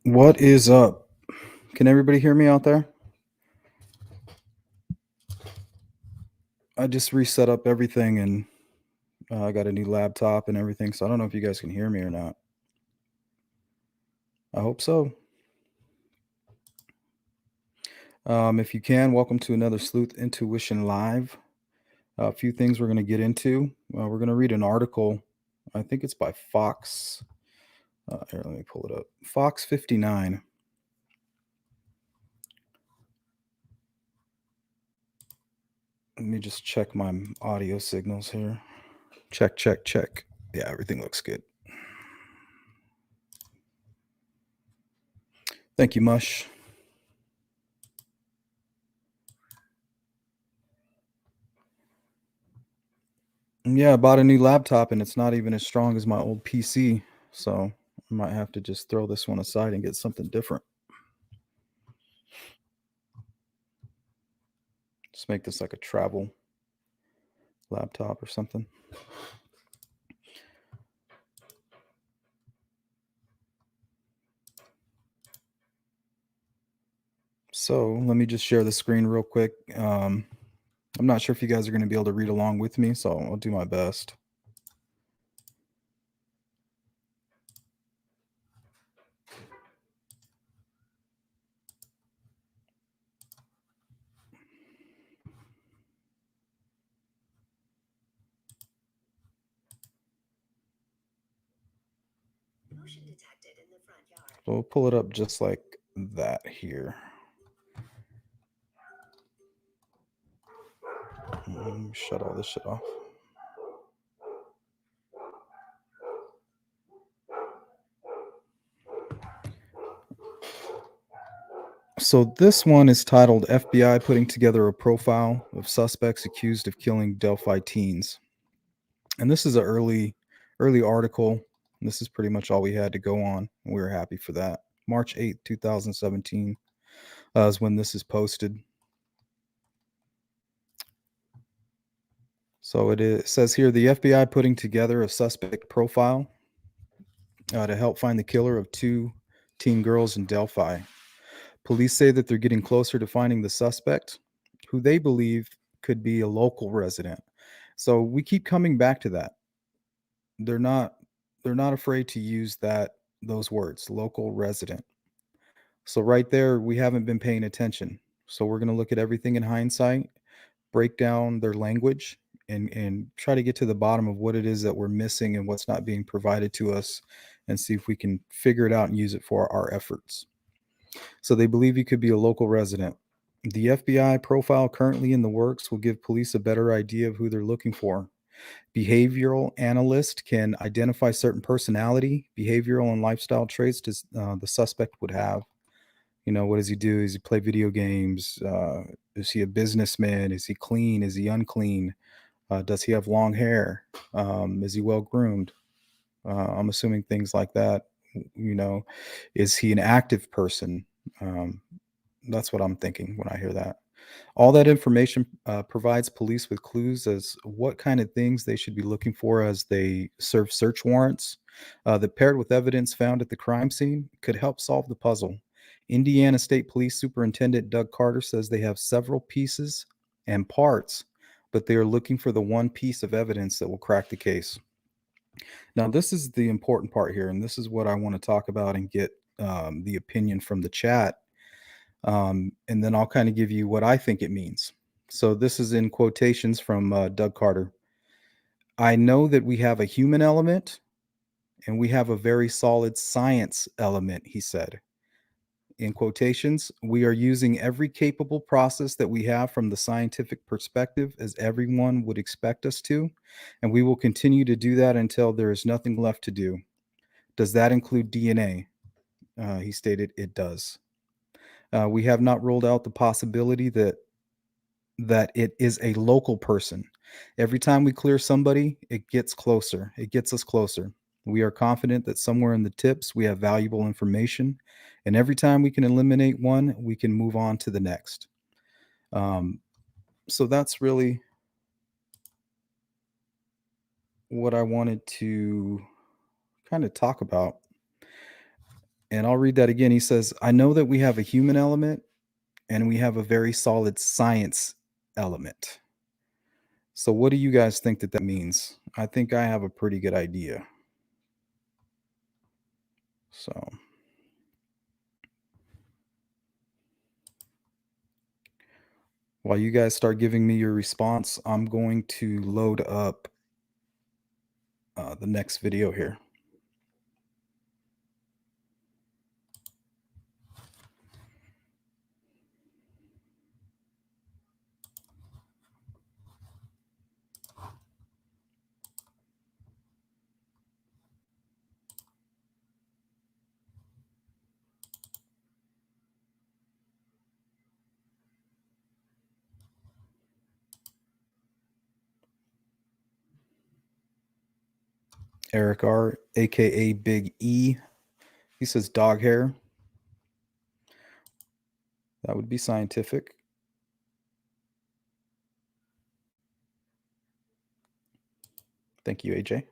What is up? Can everybody hear me out there? I just reset up everything and I got a new laptop and everything, so I don't know if you guys can hear me or not. I hope so. If you can, welcome to another Sleuth Intuition Live. A few things we're going to get into. We're going to read an article. I think it's by Fox. Here, let me pull it up. Fox 59. Let me just check my audio signals here. Check, check, check. Yeah, everything looks good. Thank you, Mush. Yeah, I bought a new laptop and it's not even as strong as my old PC. So I might have to just throw this one aside and get something different. Just make this like a travel laptop or something. So let me just share the screen real quick. I'm not sure if you guys are going to be able to read along with me, so I'll do my best. Motion detected in the front yard. So we'll pull it up just like that here. Shut all this shit off. So this one is titled FBI Putting Together a Profile of Suspects Accused of Killing Delphi Teens. And this is an early article. This is pretty much all we had to go on. We were happy for that. March 8th, 2017 is when this is posted. So it says here, the FBI putting together a suspect profile to help find the killer of 2 teen girls in Delphi. Police say that they're getting closer to finding the suspect, who they believe could be a local resident. So we keep coming back to that. They're not afraid to use those words, local resident. So right there, we haven't been paying attention. So we're going to look at everything in hindsight, break down their language, and try to get to the bottom of what it is that we're missing and what's not being provided to us, and see if we can figure it out and use it for our efforts. So they believe he could be a local resident. The FBI profile currently in the works will give police a better idea of who they're looking for. Behavioral analyst can identify certain personality, behavioral, and lifestyle traits the suspect would have. You know, what does he do? Does he play video games? Is he a businessman? Is he clean? Is he unclean? Does he have long hair? Is he well groomed? I'm assuming things like that. You know, is he an active person? That's what I'm thinking when I hear that. All that information provides police with clues as what kind of things they should be looking for as they serve search warrants. That paired with evidence found at the crime scene could help solve the puzzle. Indiana State Police Superintendent Doug Carter says they have several pieces and parts, but they are looking for the one piece of evidence that will crack the case. Now, this is the important part here, and this is what I want to talk about and get the opinion from the chat. And then I'll kind of give you what I think it means. So this is in quotations from Doug Carter. I know that we have a human element and we have a very solid science element, he said. In quotations, we are using every capable process that we have from the scientific perspective, as everyone would expect us to, and we will continue to do that until there is nothing left to do. Does that include DNA? He stated it does. We have not ruled out the possibility that it is a local person. Every time we clear somebody, it gets closer. It gets us closer. We are confident that somewhere in the tips we have valuable information, and every time we can eliminate one, we can move on to the next. So that's really what I wanted to kind of talk about. And I'll read that again. He says, I know that we have a human element and we have a very solid science element. So what do you guys think that that means? I think I have a pretty good idea. So while you guys start giving me your response, I'm going to load up the next video here. Eric R, aka Big E, he says dog hair. That would be scientific. Thank you, AJ.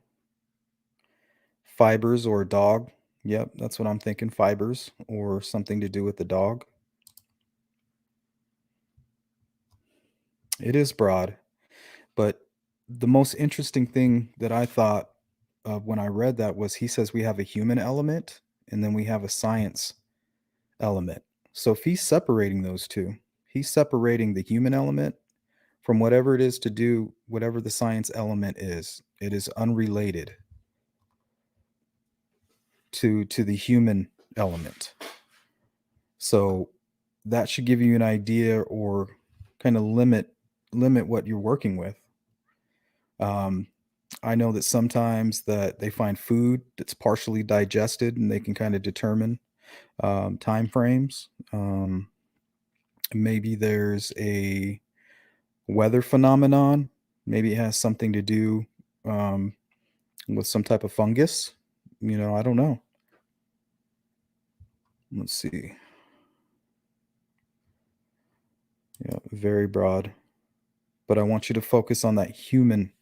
Fibers or dog. Yep, that's what I'm thinking. Fibers or something to do with the dog. It is broad, but the most interesting thing that I thought of when I read that was he says we have a human element and then we have a science element. So if he's separating those two, he's separating the human element from whatever it is to do, whatever the science element is. It is unrelated to the human element. So that should give you an idea or kind of limit what you're working with. I know that sometimes that they find food that's partially digested and they can kind of determine time frames. Maybe there's a weather phenomenon. Maybe it has something to do with some type of fungus. I don't know. Let's see. Yeah, very broad. But I want you to focus on that human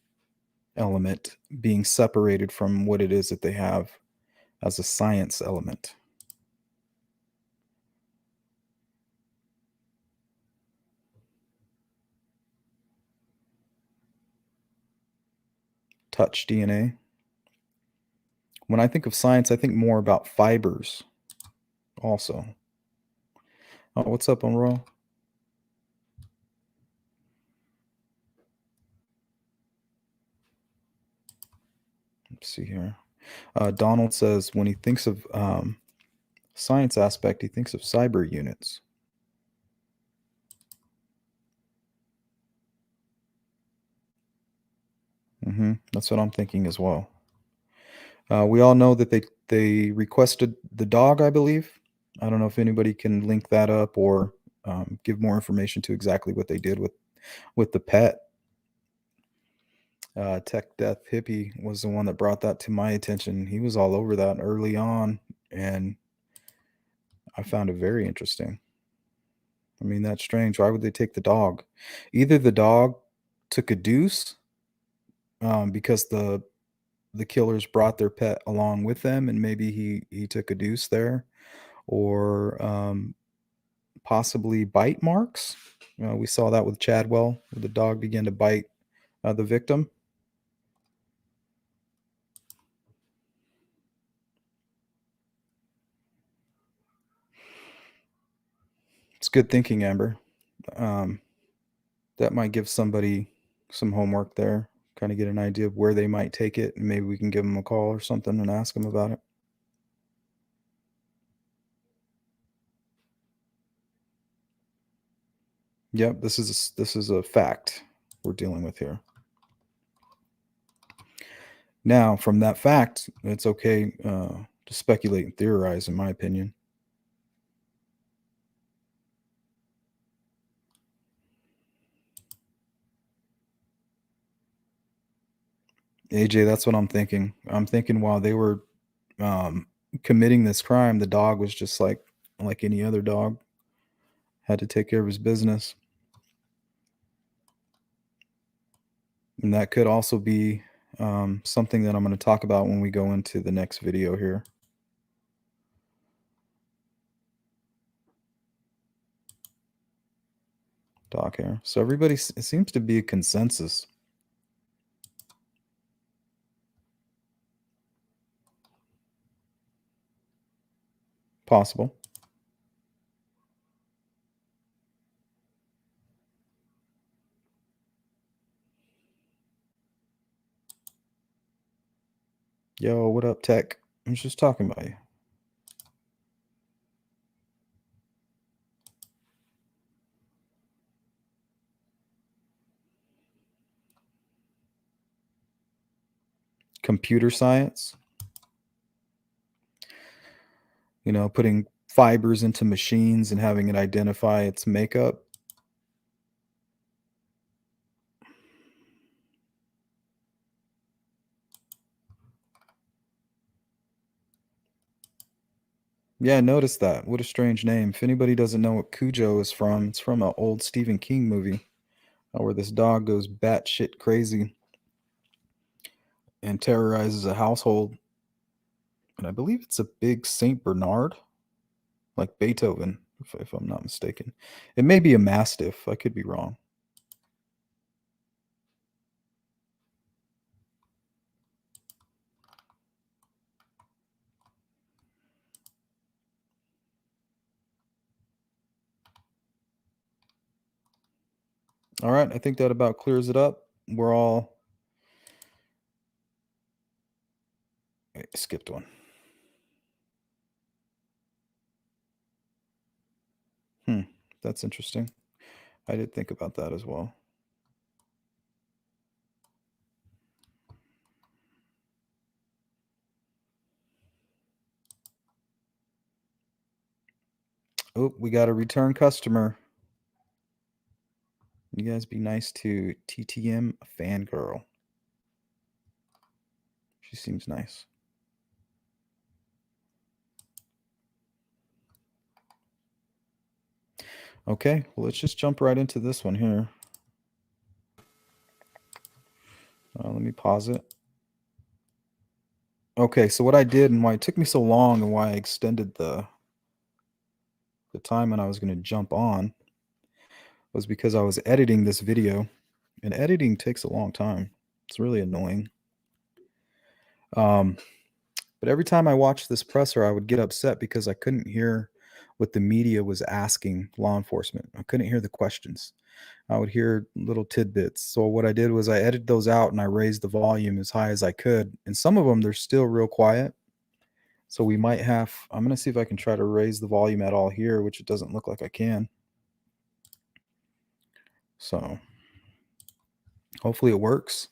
element being separated from what it is that they have as a science element. Touch DNA. When I think of science, I think more about fibers also. Oh, what's up, Unroll? Let's see here. Donald says when he thinks of science aspect, he thinks of cyber units. That's what I'm thinking as well. We all know that they requested the dog, I believe. I don't know if anybody can link that up or give more information to exactly what they did with the pet. Tech Death Hippie was the one that brought that to my attention. He was all over that early on, and I found it very interesting. I mean, that's strange. Why would they take the dog? Either the dog took a deuce because the killers brought their pet along with them, and maybe he took a deuce there, or possibly bite marks. We saw that with Chadwell, where the dog began to bite the victim. It's good thinking, Amber. That might give somebody some homework there, kind of get an idea of where they might take it, and maybe we can give them a call or something and ask them about it. Yep, this is a fact we're dealing with here. Now, from that fact, it's okay to speculate and theorize, in my opinion. AJ, that's what I'm thinking. I'm thinking while they were committing this crime, the dog was just like any other dog, had to take care of his business. And that could also be something that I'm going to talk about when we go into the next video here. Dog hair. So everybody, it seems to be a consensus. Possible. Yo, what up, Tech? I was just talking about you. Computer science. You know, putting fibers into machines and having it identify its makeup. Yeah, I noticed that. What a strange name. If anybody doesn't know what Cujo is from, it's from an old Stephen King movie where this dog goes batshit crazy and terrorizes a household. And I believe it's a big Saint Bernard, like Beethoven, if I'm not mistaken. It may be a Mastiff. I could be wrong. All right, I think that about clears it up. We're all... I skipped one. That's interesting. I did think about that as well. Oh, we got a return customer. You guys be nice to TTM Fangirl. She seems nice. Okay, well, let's just jump right into this one here. Let me pause it. Okay, so what I did and why it took me so long and why I extended the time when I was going to jump on was because I was editing this video, and editing takes a long time. It's really annoying. But every time I watched this presser, I would get upset because I couldn't hear what the media was asking law enforcement. I couldn't hear the questions. I would hear little tidbits. So what I did was I edited those out and I raised the volume as high as I could. And some of them, they're still real quiet. So we might have, I'm going to see if I can try to raise the volume at all here, which it doesn't look like I can. So hopefully it works.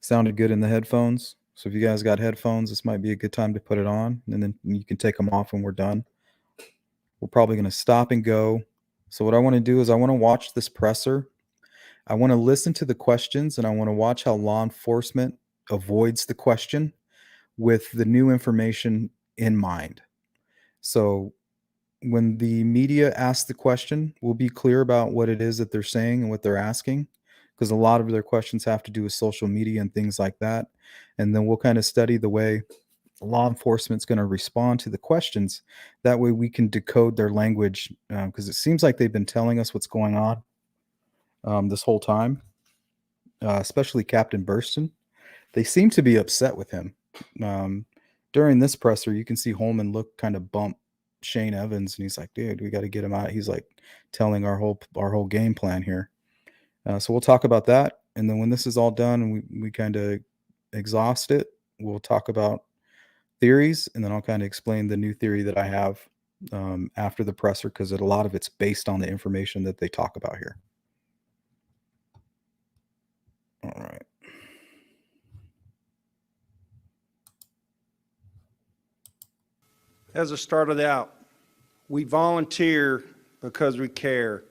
Sounded good in the headphones. So if you guys got headphones, this might be a good time to put it on, and then you can take them off when we're done. We're probably going to stop and go. So what I want to do is I want to watch this presser. I want to listen to the questions, and I want to watch how law enforcement avoids the question with the new information in mind. So when the media asks the question, we'll be clear about what it is that they're saying and what they're asking, because a lot of their questions have to do with social media and things like that. And then we'll kind of study the way law enforcement's going to respond to the questions. That way we can decode their language, because it seems like they've been telling us what's going on this whole time, especially Captain Burston. They seem to be upset with him. During this presser, you can see Holman look kind of bump Shane Evans, and he's like, dude, we got to get him out. He's like telling our whole game plan here. So we'll talk about that. And then when this is all done and we kind of exhaust it, we'll talk about theories, and then I'll kind of explain the new theory that I have after the presser, because a lot of it's based on the information that they talk about here. All right. As I started out, we volunteer because we care.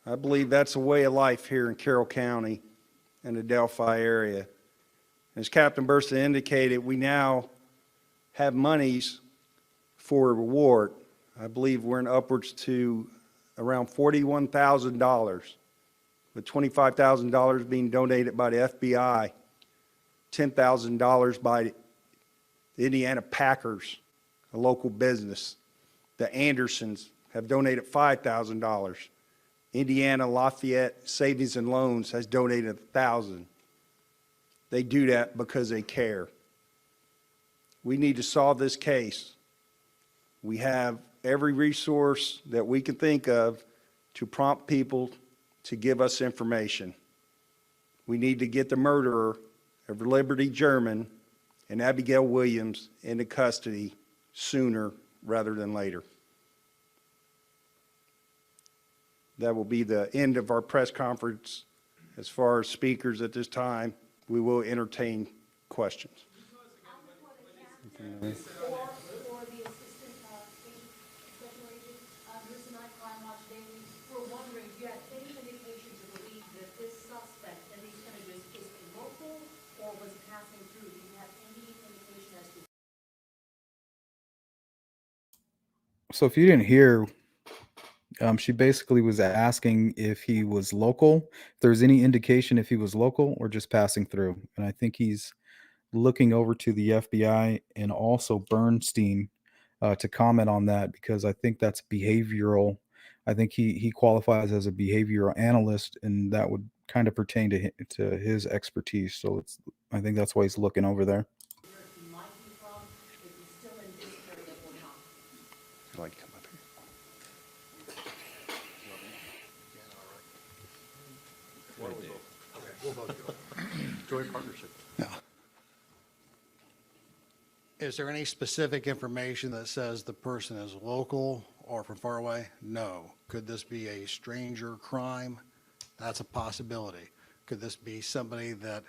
I believe that's a way of life here in Carroll County and the Delphi area. As Captain Bursa indicated, we now have monies for a reward. I believe we're in upwards to around $41,000, with $25,000 being donated by the FBI, $10,000 by the Indiana Packers, a local business, the Andersons, have donated $5,000. Indiana Lafayette Savings and Loans has donated $1,000. They do that because they care. We need to solve this case. We have every resource that we can think of to prompt people to give us information. We need to get the murderer of Liberty German and Abigail Williams into custody sooner rather than later. That will be the end of our press conference. As far as speakers at this time, we will entertain questions. Or the assistant special agent, Bruce and I, Kline watch daily, we're wondering, do you have any indication to believe that this suspect, in these images, is local or was passing through? Do you have any indication as to? So if you didn't hear, she basically was asking if he was local, if there's any indication if he was local or just passing through. And I think he's looking over to the FBI and also Bernstein to comment on that, because I think that's behavioral. I think he qualifies as a behavioral analyst, and that would kind of pertain to his expertise. So I think that's why he's looking over there. Where he might be from, if he's still in this area or not? I'd like to come up here. Joint partnership. Is there any specific information that says the person is local or from far away? No. Could this be a stranger crime? That's a possibility. Could this be somebody that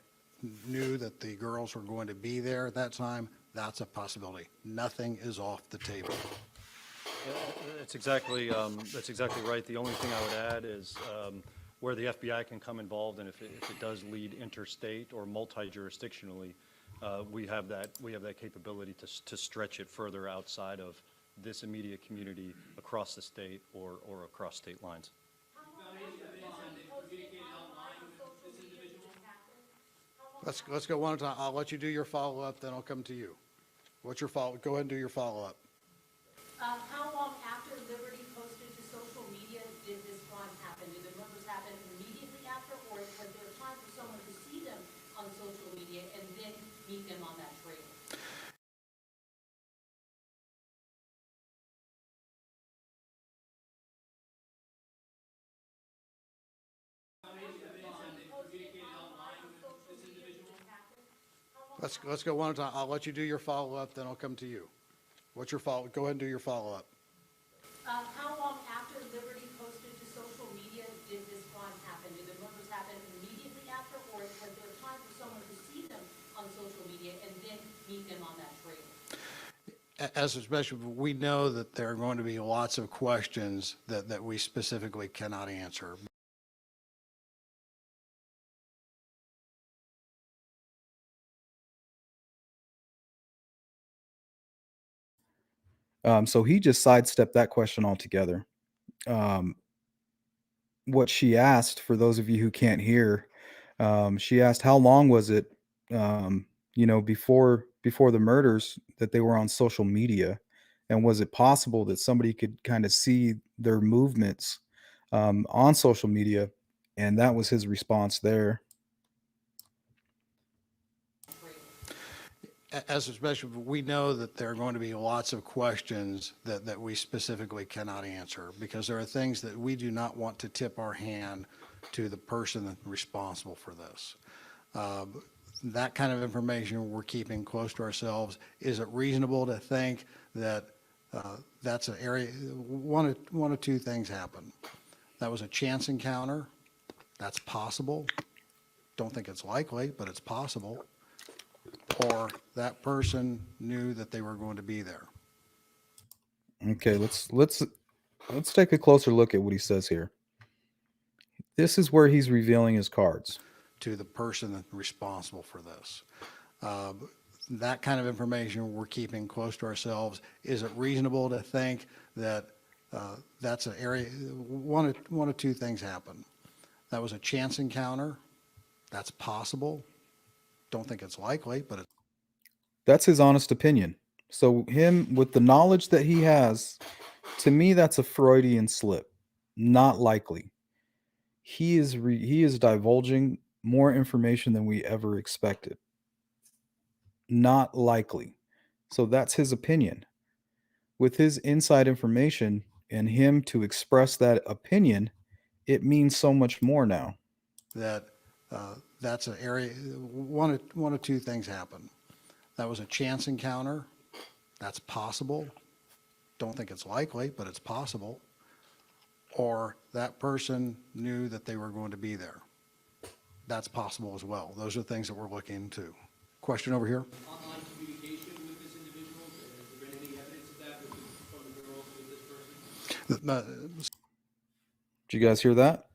knew that the girls were going to be there at that time? That's a possibility. Nothing is off the table. That's exactly right. The only thing I would add is where the FBI can come involved, and if it does lead interstate or multi-jurisdictionally, we have that capability to stretch it further outside of this immediate community across the state or across state lines. Let's go one at a time. I'll let you do your follow-up, then I'll come to you. What's your follow? Go ahead and do your follow-up. How long after Liberty posted to social media did this crime happen? Did the murders happen immediately after, or was there time for someone to see them on social media and then meet them on that trail? Let's go one at a time. I'll let you do your follow-up, then I'll come to you. What's your follow? Go ahead and do your follow-up. How long after Liberty posted to social media did this crime happen? Did the murders happen immediately after, or was there time for someone to see them on social media and then meet them on that trail? As a special, we know that there are going to be lots of questions that we specifically cannot answer. So he just sidestepped that question altogether. What she asked, for those of you who can't hear, she asked how long was it, before the murders, that they were on social media, and was it possible that somebody could kind of see their movements on social media, and that was his response there. As a special, we know that there are going to be lots of questions that we specifically cannot answer, because there are things that we do not want to tip our hand to the person responsible for this. That kind of information we're keeping close to ourselves. Is it reasonable to think that that's an area, one of two things happen? That was a chance encounter. That's possible. Don't think it's likely, but it's possible. Or that person knew that they were going to be there. Okay, let's take a closer look at what he says here. This is where he's revealing his cards. To the person responsible for this. That kind of information we're keeping close to ourselves. Is it reasonable to think that that's an area, one of two things happen? That was a chance encounter. That's possible. Don't think it's likely, but That's his honest opinion. So him, with the knowledge that he has, To me, that's a Freudian slip. Not likely. He is divulging more information than we ever expected. Not likely. So that's his opinion. With his inside information and him to express that opinion, it means so much more now. That that's an area, one of two things happen. That was a chance encounter. That's possible. Don't think it's likely, but it's possible. Or that person knew that they were going to be there. That's possible as well. Those are things that we're looking into. Question over here. Online communication with this individual? Has there been any evidence of that from the girls with this person? Did you guys hear that?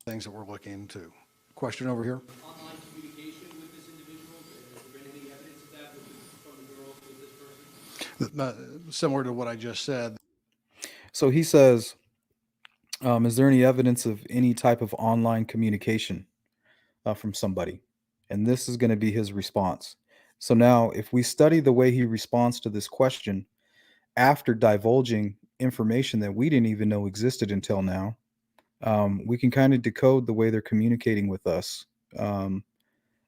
Things that we're looking into. Question over here. Online communication with this individual? Has there been any evidence of that from the girls with this person? Similar to what I just said. So he says, is there any evidence of any type of online communication from somebody? And this is going to be his response. So now, if we study the way he responds to this question after divulging information that we didn't even know existed until now, we can kind of decode the way they're communicating with us and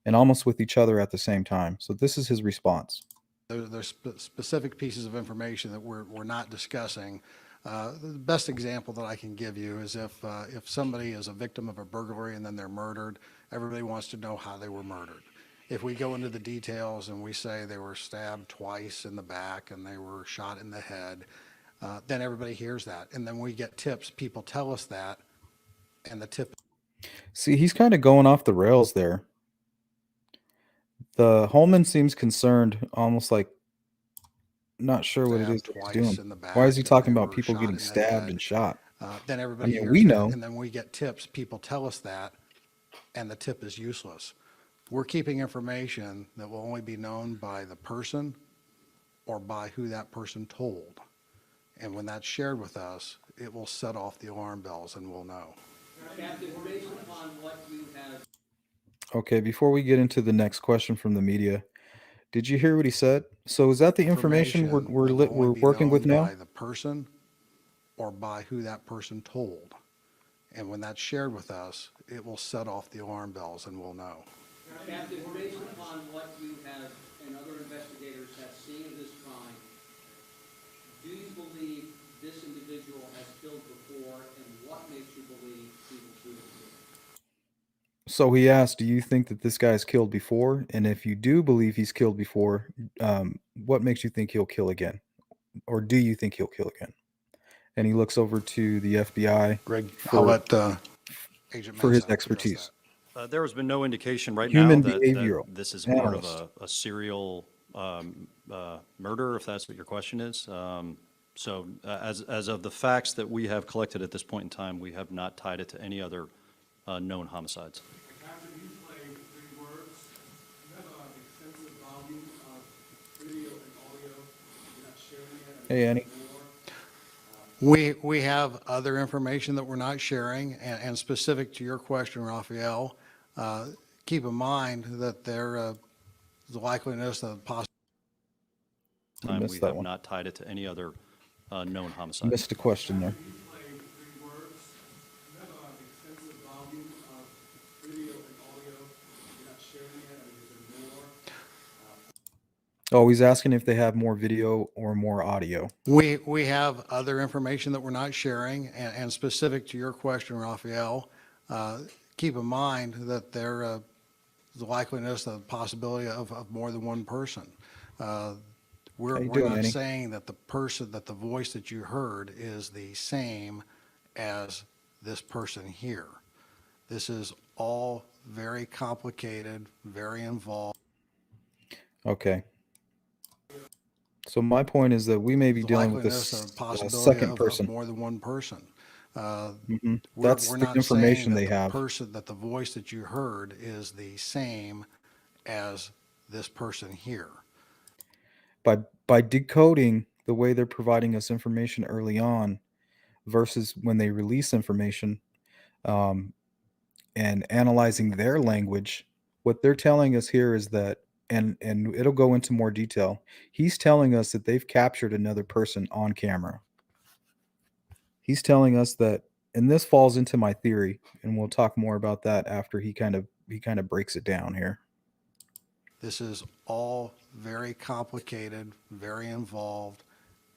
almost with each other at the same time. So this is his response. There's specific pieces of information that we're not discussing. The best example that I can give you is if somebody is a victim of a burglary and then they're murdered, everybody wants to know how they were murdered. If we go into the details and we say they were stabbed twice in the back and they were shot in the head, then everybody hears that. And then we get tips. People tell us that, and the tip. See, he's kind of going off the rails there. The Holman seems concerned, almost like not sure what it is that he's Twice doing. in the back Why is he and talking they about were people shot getting in the stabbed head. and shot? Then everybody I mean, hears we that, know. and then we get tips. People tell us that, and the tip is useless. We're keeping information that will only be known by the person or by who that person told. And when that's shared with us, it will set off the alarm bells and we'll know. Captain, based upon what you have Okay, before we get into the next question from the media, did you hear what he said? So is that the information we're that will only we're be working with known now? by the person or by who that person told. And when that's shared with us, it will set off the alarm bells and we'll know. Captain, based upon what you have and other investigators have seen of this crime, do you believe this individual has killed before, and what makes you believe he will do it again? So he asked, "Do you think that this guy's killed before? And if you do believe he's killed before, what makes you think he'll kill again, or do you think he'll kill again?" And he looks over to the FBI Greg, for- I'll let Agent for his Menzel address expertise. that. There has been no indication right Human now that behavioral this is part of analyst. a serial murder, if that's what your question is. So as of the facts that we have collected at this point in time, we have not tied it to any other known homicides. After you play 3 words, you have an extensive volume of video and audio. You're not sharing it. Hey, Annie. We have other information that we're not sharing, and specific to your question, Raphael, keep in mind that the likeliness of possible. I missed We that have one. not tied it to any other known I homicides. missed a question there. You play 3 words, you have an extensive volume of video and audio. You're not sharing it. I mean, is there more? Oh, he's asking if they have more video or more audio. We have other information that we're not sharing, and specific to your question, Raphael, keep in mind that the likeliness of the possibility of more than one person. We're How you doing, not Annie? saying that the voice that you heard is the same as this person here. This is all very complicated, very involved. Okay. So my point is that we may be The dealing with likeliness this of possibility second of person. more than one person. Mhm. We're- That's we're the not information saying they that have. that the voice that you heard is the same as this person here. By decoding the way they're providing us information early on versus when they release information, and analyzing their language, what they're telling us here is that and it'll go into more detail. He's telling us that they've captured another person on camera. He's telling us that, and this falls into my theory, and we'll talk more about that after he kind of breaks it down here. This is all very complicated, very involved,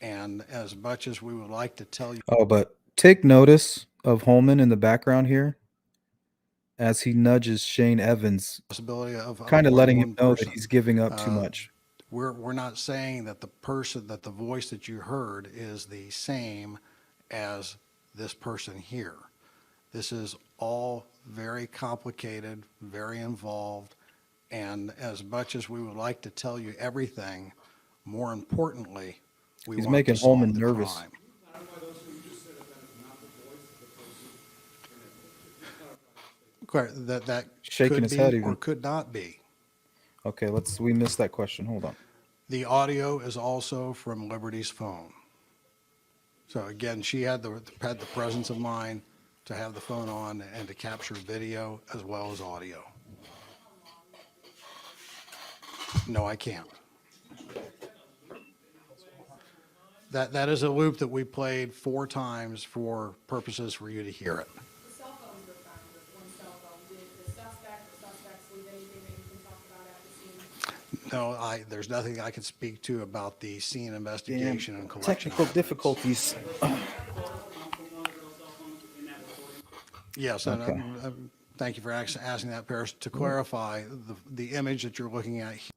and as much as we would like to tell you Oh, but take notice of Holman in the background here as he nudges Shane Evans, the possibility of kind of more letting than him one know that person. he's giving up too Uh, much. We're not saying that the voice that you heard is the same as this person here. This is all very complicated, very involved, and as much as we would like to tell you everything, more importantly, we He's want making to solve Holman the nervous. crime. Correct, that Shaking could his be head or even. could not be. Okay, we missed that question. Hold on. The audio is also from Liberty's phone. So again, she had the presence of mind to have the phone on and to capture video as well as audio. No, I can't. That is a loop that we played 4 times for purposes for you to hear it. The cell phones were found, with one cell phone. Did the suspects leave anything that you can talk about at the scene? No, there's nothing I can speak to about the scene investigation and collection. Technical difficulties. Yes, Okay. and thank you for asking that, Paris. To clarify, the image that you're looking at here,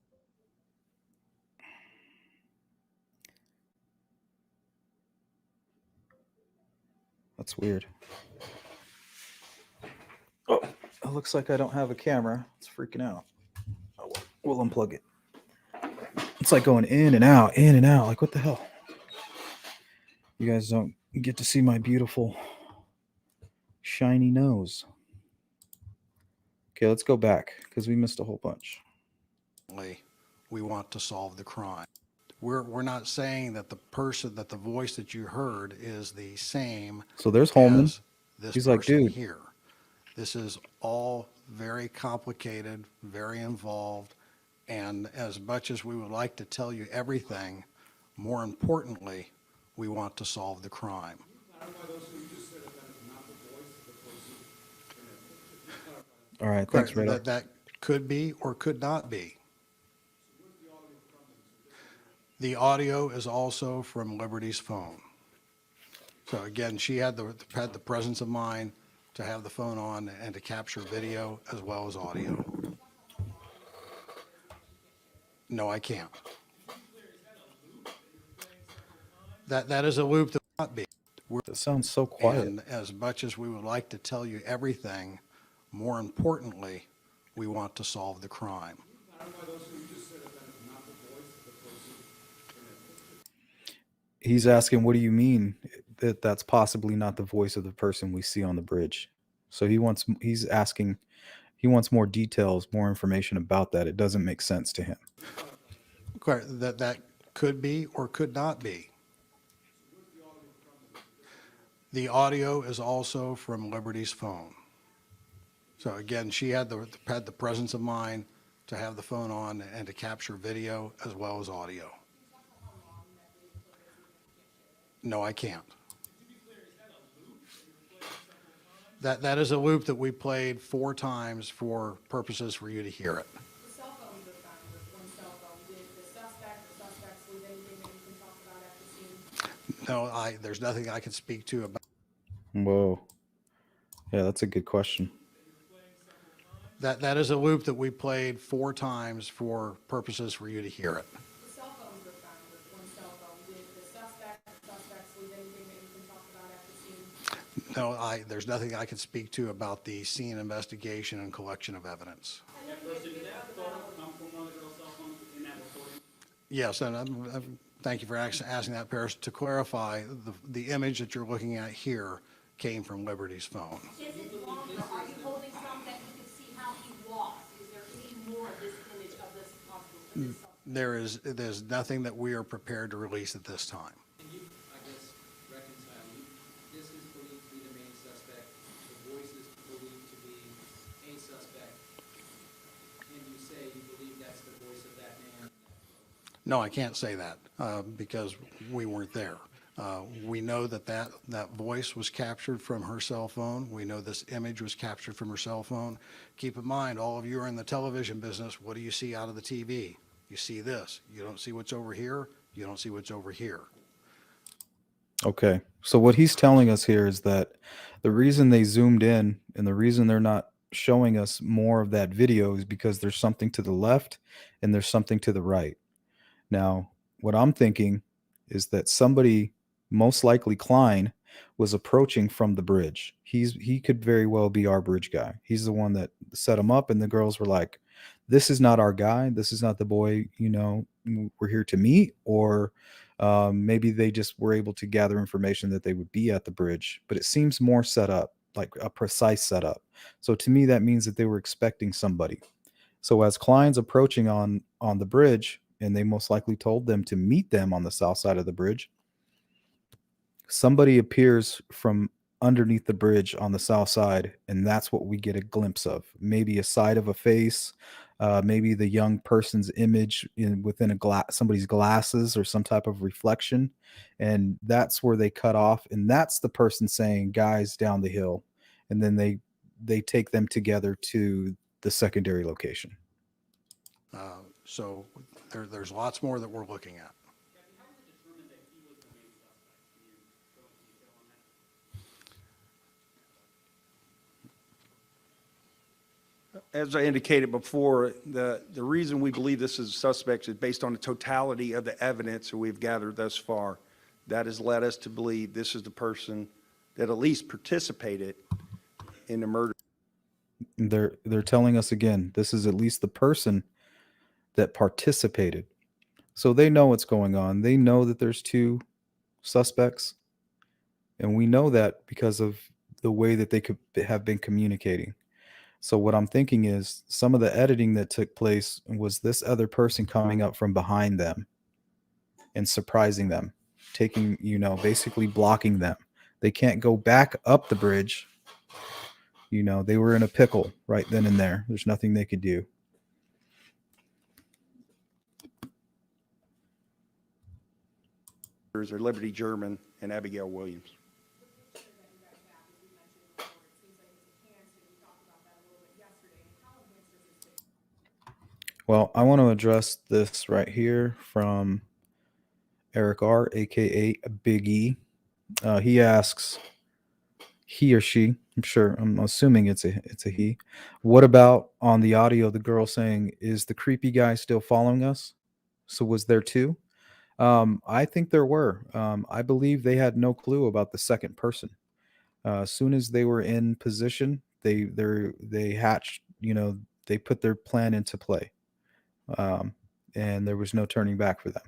That's weird. Oh, it looks like I don't have a camera. It's freaking out. Oh, we'll unplug it. It's like going in and out, in and out. Like, what the hell? You guys don't get to see my beautiful shiny nose. Okay, let's go back because we missed a whole bunch. we want to solve the crime. We're not saying that the voice that you heard is the same So there's Holman. as this He's like, person dude. here. This is all very complicated, very involved, and as much as we would like to tell you everything, more importantly, we want to solve the crime. All right, thanks, Correct. Radar. That could be or could not be. The audio is also from Liberty's phone. So again, she had the presence of mind to have the phone on and to capture video as well as audio. No, I can't. That is a loop that will not be. That sounds so quiet. And as much as we would like to tell you everything, more importantly, we want to solve the crime. He's asking, what do you mean that that's possibly not the voice of the person we see on the bridge? So he's asking, he wants more details, more information about that. It doesn't make sense to him. Correct. That could be or could not be. The audio is also from Liberty's phone. So again, she had the presence of mind to have the phone on and to capture video as well as audio. No, I can't. That is a loop that we played 4 times for purposes for you to hear it. The cell phones were found, with one cell phone. Did the suspects leave anything that you can talk about at the scene? No, there's nothing I can speak to about. Whoa. Yeah, that's a good question. That is a loop that we played 4 times for purposes for you to hear it. The cell phones were found, with one cell phone. Did the suspects leave anything that you can talk about at the scene? No, there's nothing I can speak to about the scene investigation and collection of evidence. Yes, and thank you for asking that, Paris. To clarify, the image that you're looking at here came from Liberty's phone. Is it longer? Are you holding some that you can see how he walks? Is there any more of this image of this possible? There's nothing that we are prepared to release at this time. Can you, I guess, reconcile, this is believed to be the main suspect, the voice is believed to be a suspect, and you say you believe that's the voice of No, I can't say that because we weren't there. We know that voice was captured from her cell phone. We know this image was captured from her cell phone. Keep in mind, all of you are in the television business. What do you see out of the TV? You see this. You don't see what's over here. You don't see what's over here. Okay. So what he's telling us here is that the reason they zoomed in and the reason they're not showing us more of that video is because there's something to the left and there's something to the right. Now, what I'm thinking is that somebody, most likely Kline, was approaching from the bridge. He could very well be our bridge guy. He's the one that set him up, and the girls were like, "This is not our guy. This is not the boy. We're here to meet." Or maybe they just were able to gather information that they would be at the bridge. But it seems more set up, like a precise setup. So to me, that means that they were expecting somebody. So as Kline's approaching on the bridge, and they most likely told them to meet them on the south side of the bridge, somebody appears from underneath the bridge on the south side, and that's what we get a glimpse of. Maybe a side of a face, maybe the young person's image within somebody's glasses or some type of reflection, and that's where they cut off, and that's the person saying, "Guys, down the hill," and then they take them together to the secondary location. So there's lots more that we're looking at. How was it determined that he was the main suspect? Can you go into detail on that? As I indicated before, the reason we believe this is a suspect is based on the totality of the evidence that we've gathered thus far. That has led us to believe this is the person that at least participated in the murder. They're telling us again, this is at least the person that participated. So they know what's going on. They know that there's two suspects, and we know that because of the way that they could have been communicating. So what I'm thinking is some of the editing that took place was this other person coming up from behind them and surprising them, taking, basically blocking them. They can't go back up the bridge. They were in a pickle right then and there. There's nothing they could do. Are Liberty German and Abigail Williams. Well, I want to address this right here from Eric R, aka Big E. He asks, he or she, I'm assuming it's a he. What about on the audio, the girl saying, "Is the creepy guy still following us?" So was there two? I think there were. I believe they had no clue about the second person. As soon as they were in position, they hatched. They put their plan into play, and there was no turning back for them.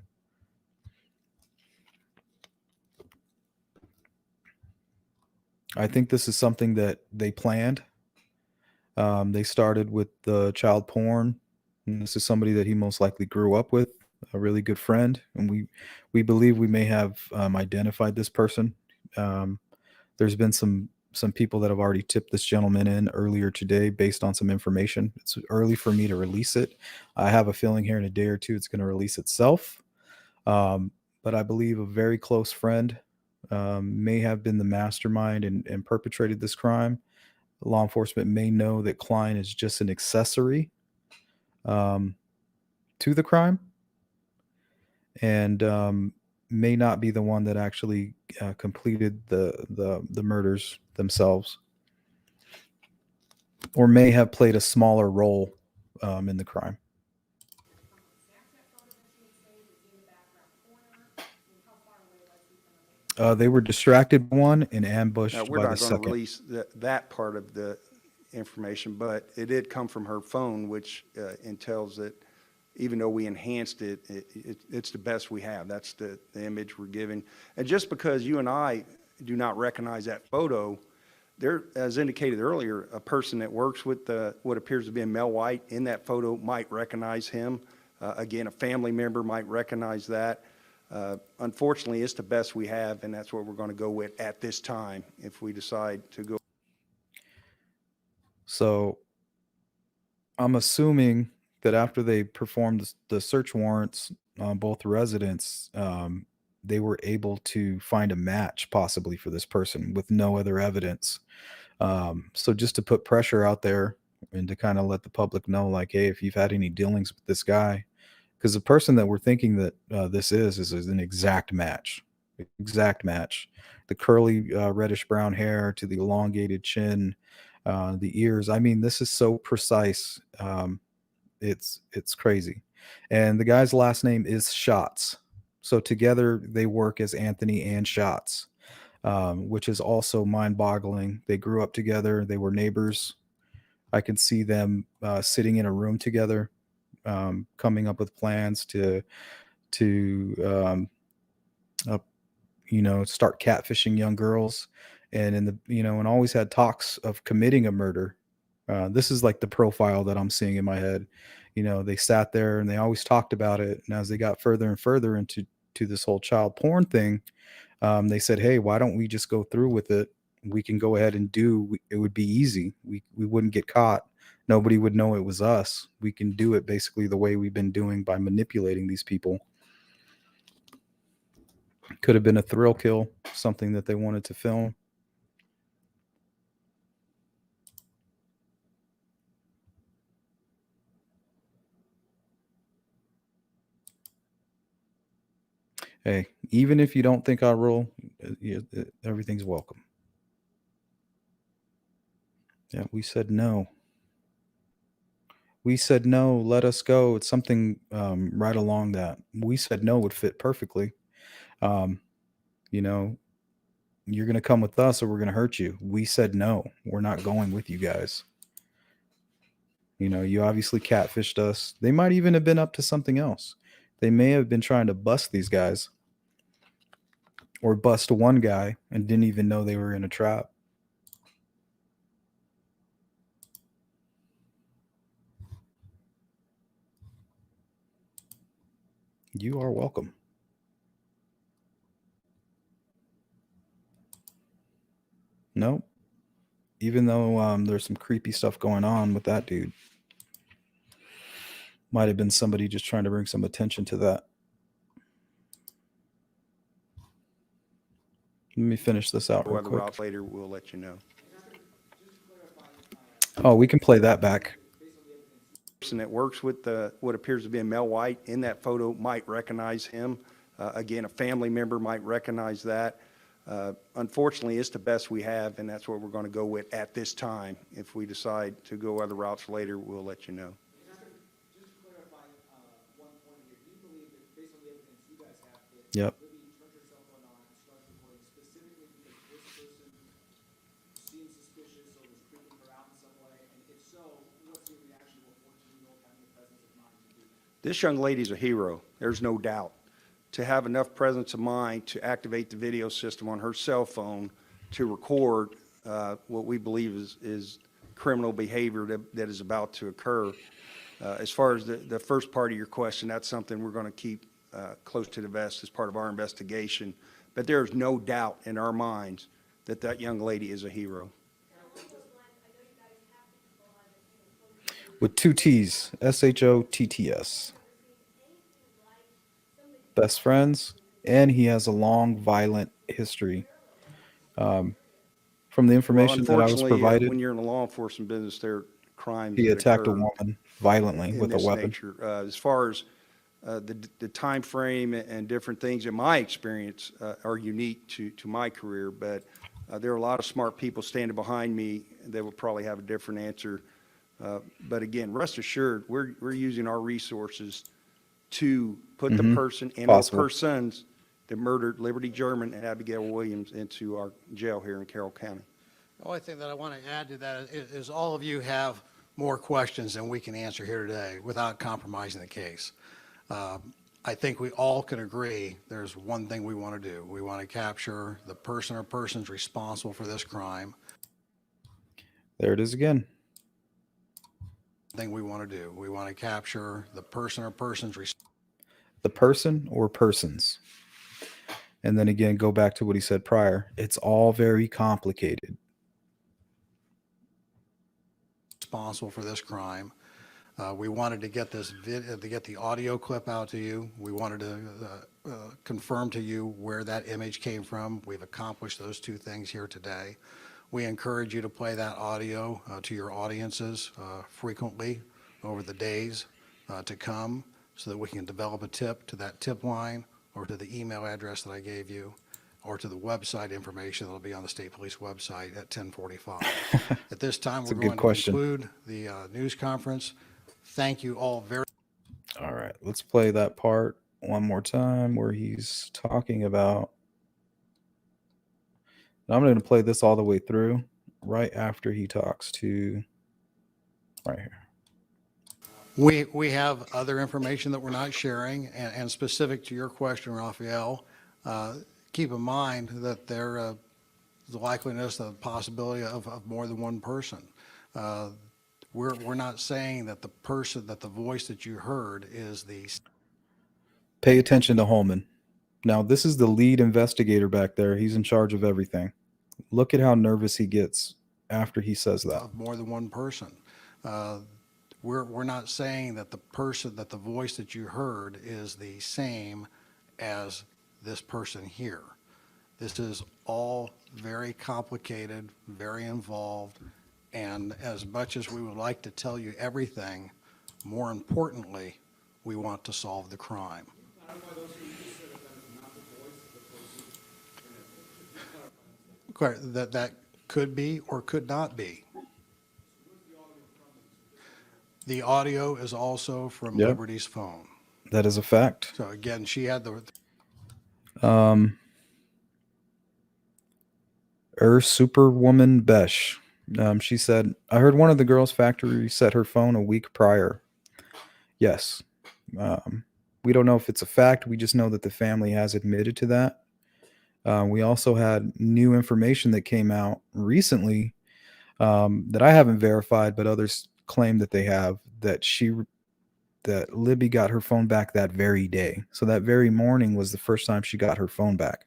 I think this is something that they planned. They started with the child porn, and this is somebody that he most likely grew up with, a really good friend, and we believe we may have identified this person. There's been some people that have already tipped this gentleman in earlier today based on some information. It's early for me to release it. I have a feeling here in a day or two it's going to release itself. But I believe a very close friend may have been the mastermind and perpetrated this crime. Law enforcement may know that Kline is just an accessory to the crime, and may not be the one that actually completed the murders themselves, or may have played a smaller role in the crime. They were distracted by one and ambushed Now, we're by the not going to second. release that part of the information, but it did come from her phone, which entails that even though we enhanced it, it's the best we have. That's the image we're giving. And just because you and I do not recognize that photo, there, as indicated earlier, a person that works with what appears to be a male white in that photo might recognize him. Again, a family member might recognize that. Unfortunately, it's the best we have, and that's what we're going to go with at this time if we decide to go. So I'm assuming that after they performed the search warrants on both residents, they were able to find a match possibly for this person with no other evidence. So just to put pressure out there and to kind of let the public know, like, hey, if you've had any dealings with this guy, because the person that we're thinking that this is an exact match, exact match. The curly reddish brown hair to the elongated chin, the ears. I mean, this is so precise. It's crazy. And the guy's last name is Shots. So together they work as Anthony and Shots, which is also mind-boggling. They grew up together. They were neighbors. I could see them sitting in a room together, coming up with plans to uh, start catfishing young girls, and and always had talks of committing a murder. This is like the profile that I'm seeing in my head. They sat there and they always talked about it, and as they got further and further into this whole child porn thing, they said, "Hey, why don't we just go through with it? We can go ahead and it would be easy. We wouldn't get caught. Nobody would know it was us. We can do it basically the way we've been doing by manipulating these people." Could have been a thrill kill, something that they wanted to film. Hey, even if you don't think I roll, everything's welcome. Yeah, we said no. We said no, let us go. It's something right along that. We said no would fit perfectly. Um, you know, you're going to come with us or we're going to hurt you. We said no, we're not going with you guys. You obviously catfished us. They might even have been up to something else. They may have been trying to bust these guys or bust one guy and didn't even know they were in a trap. You are welcome. Nope. Even though there's some creepy stuff going on with that dude. Might have been somebody just trying to bring some attention to that. Let me finish this out real Whether quick. routes later, we'll let you know. Oh, we can play that back. Person that works with what appears to be a male white in that photo might recognize him. Again, a family member might recognize that. Unfortunately, it's the best we have, and that's what we're going to go with at this time. If we decide to go other routes later, we'll let you know. Just to clarify, one point here, do you believe that based on the evidence you guys have, that Yep. Libby turned herself on started recording specifically because this person seemed suspicious or was creeping her out in some way? And if so, what's your reaction to a 14-year-old having the presence of mind to do that? This young lady's a hero. There's no doubt. To have enough presence of mind to activate the video system on her cell phone to record what we believe is criminal behavior that is about to occur. As far as the first part of your question, that's something we're going to keep close to the vest as part of our investigation. But there is no doubt in our minds that that young lady is a hero. With two T's, SHOTTS. Best friends, and he has a long, violent history. From the Well, information that I was unfortunately, provided, when you're in the law enforcement business, there are crimes he that attacked a occur woman violently in with a this weapon. nature. As far as the time frame and different things in my experience are unique to my career, but there are a lot of smart people standing behind me that will probably have a different answer. But again, rest assured, we're using our resources to put the person and or Possible. persons that murdered Liberty German and Abigail Williams into our jail here in Carroll County. The only thing that I want to add to that is all of you have more questions than we can answer here today without compromising the case. I think we all can agree there's one thing we want to do. We want to capture the person or persons responsible for this crime. There it is again. Thing we want to do. We want to capture the person or persons The person or persons. And then again, go back to what he said prior. It's all very complicated. responsible for this crime. We wanted to get to get the audio clip out to you. We wanted to confirm to you where that image came from. We've accomplished those two things here today. We encourage you to play that audio to your audiences frequently over the days to come so that we can develop a tip to that tip line or to the email address that I gave you or to the website information that'll be on the State Police website at 10:45. At this time, That's a we're good going to question. conclude the news conference. Thank you all very All right, let's play that part one more time where he's talking about. I'm going to play this all the way through right after he talks to right here. We have other information that we're not sharing, and specific to your question, Raphael, keep in mind that there the likeliness, the possibility of more than one person. We're not saying that the voice that you heard is the. Pay attention to Holman. Now, this is the lead investigator back there. He's in charge of everything. Look at how nervous he gets after he says that. Of more than one person. We're not saying that the voice that you heard is the same as this person here. This is all very complicated, very involved, and as much as we would like to tell you everything, more importantly, we want to solve the crime. Correct. That could be or could not be. The audio is also from Yep. Liberty's phone. That is a fact. So again, she had the. Superwoman Besh. She said, I heard one of the girls' factory reset her phone a week prior. Yes. We don't know if it's a fact. We just know that the family has admitted to that. We also had new information that came out recently that I haven't verified, but others claim that they have, that Libby got her phone back that very day. So that very morning was the first time she got her phone back.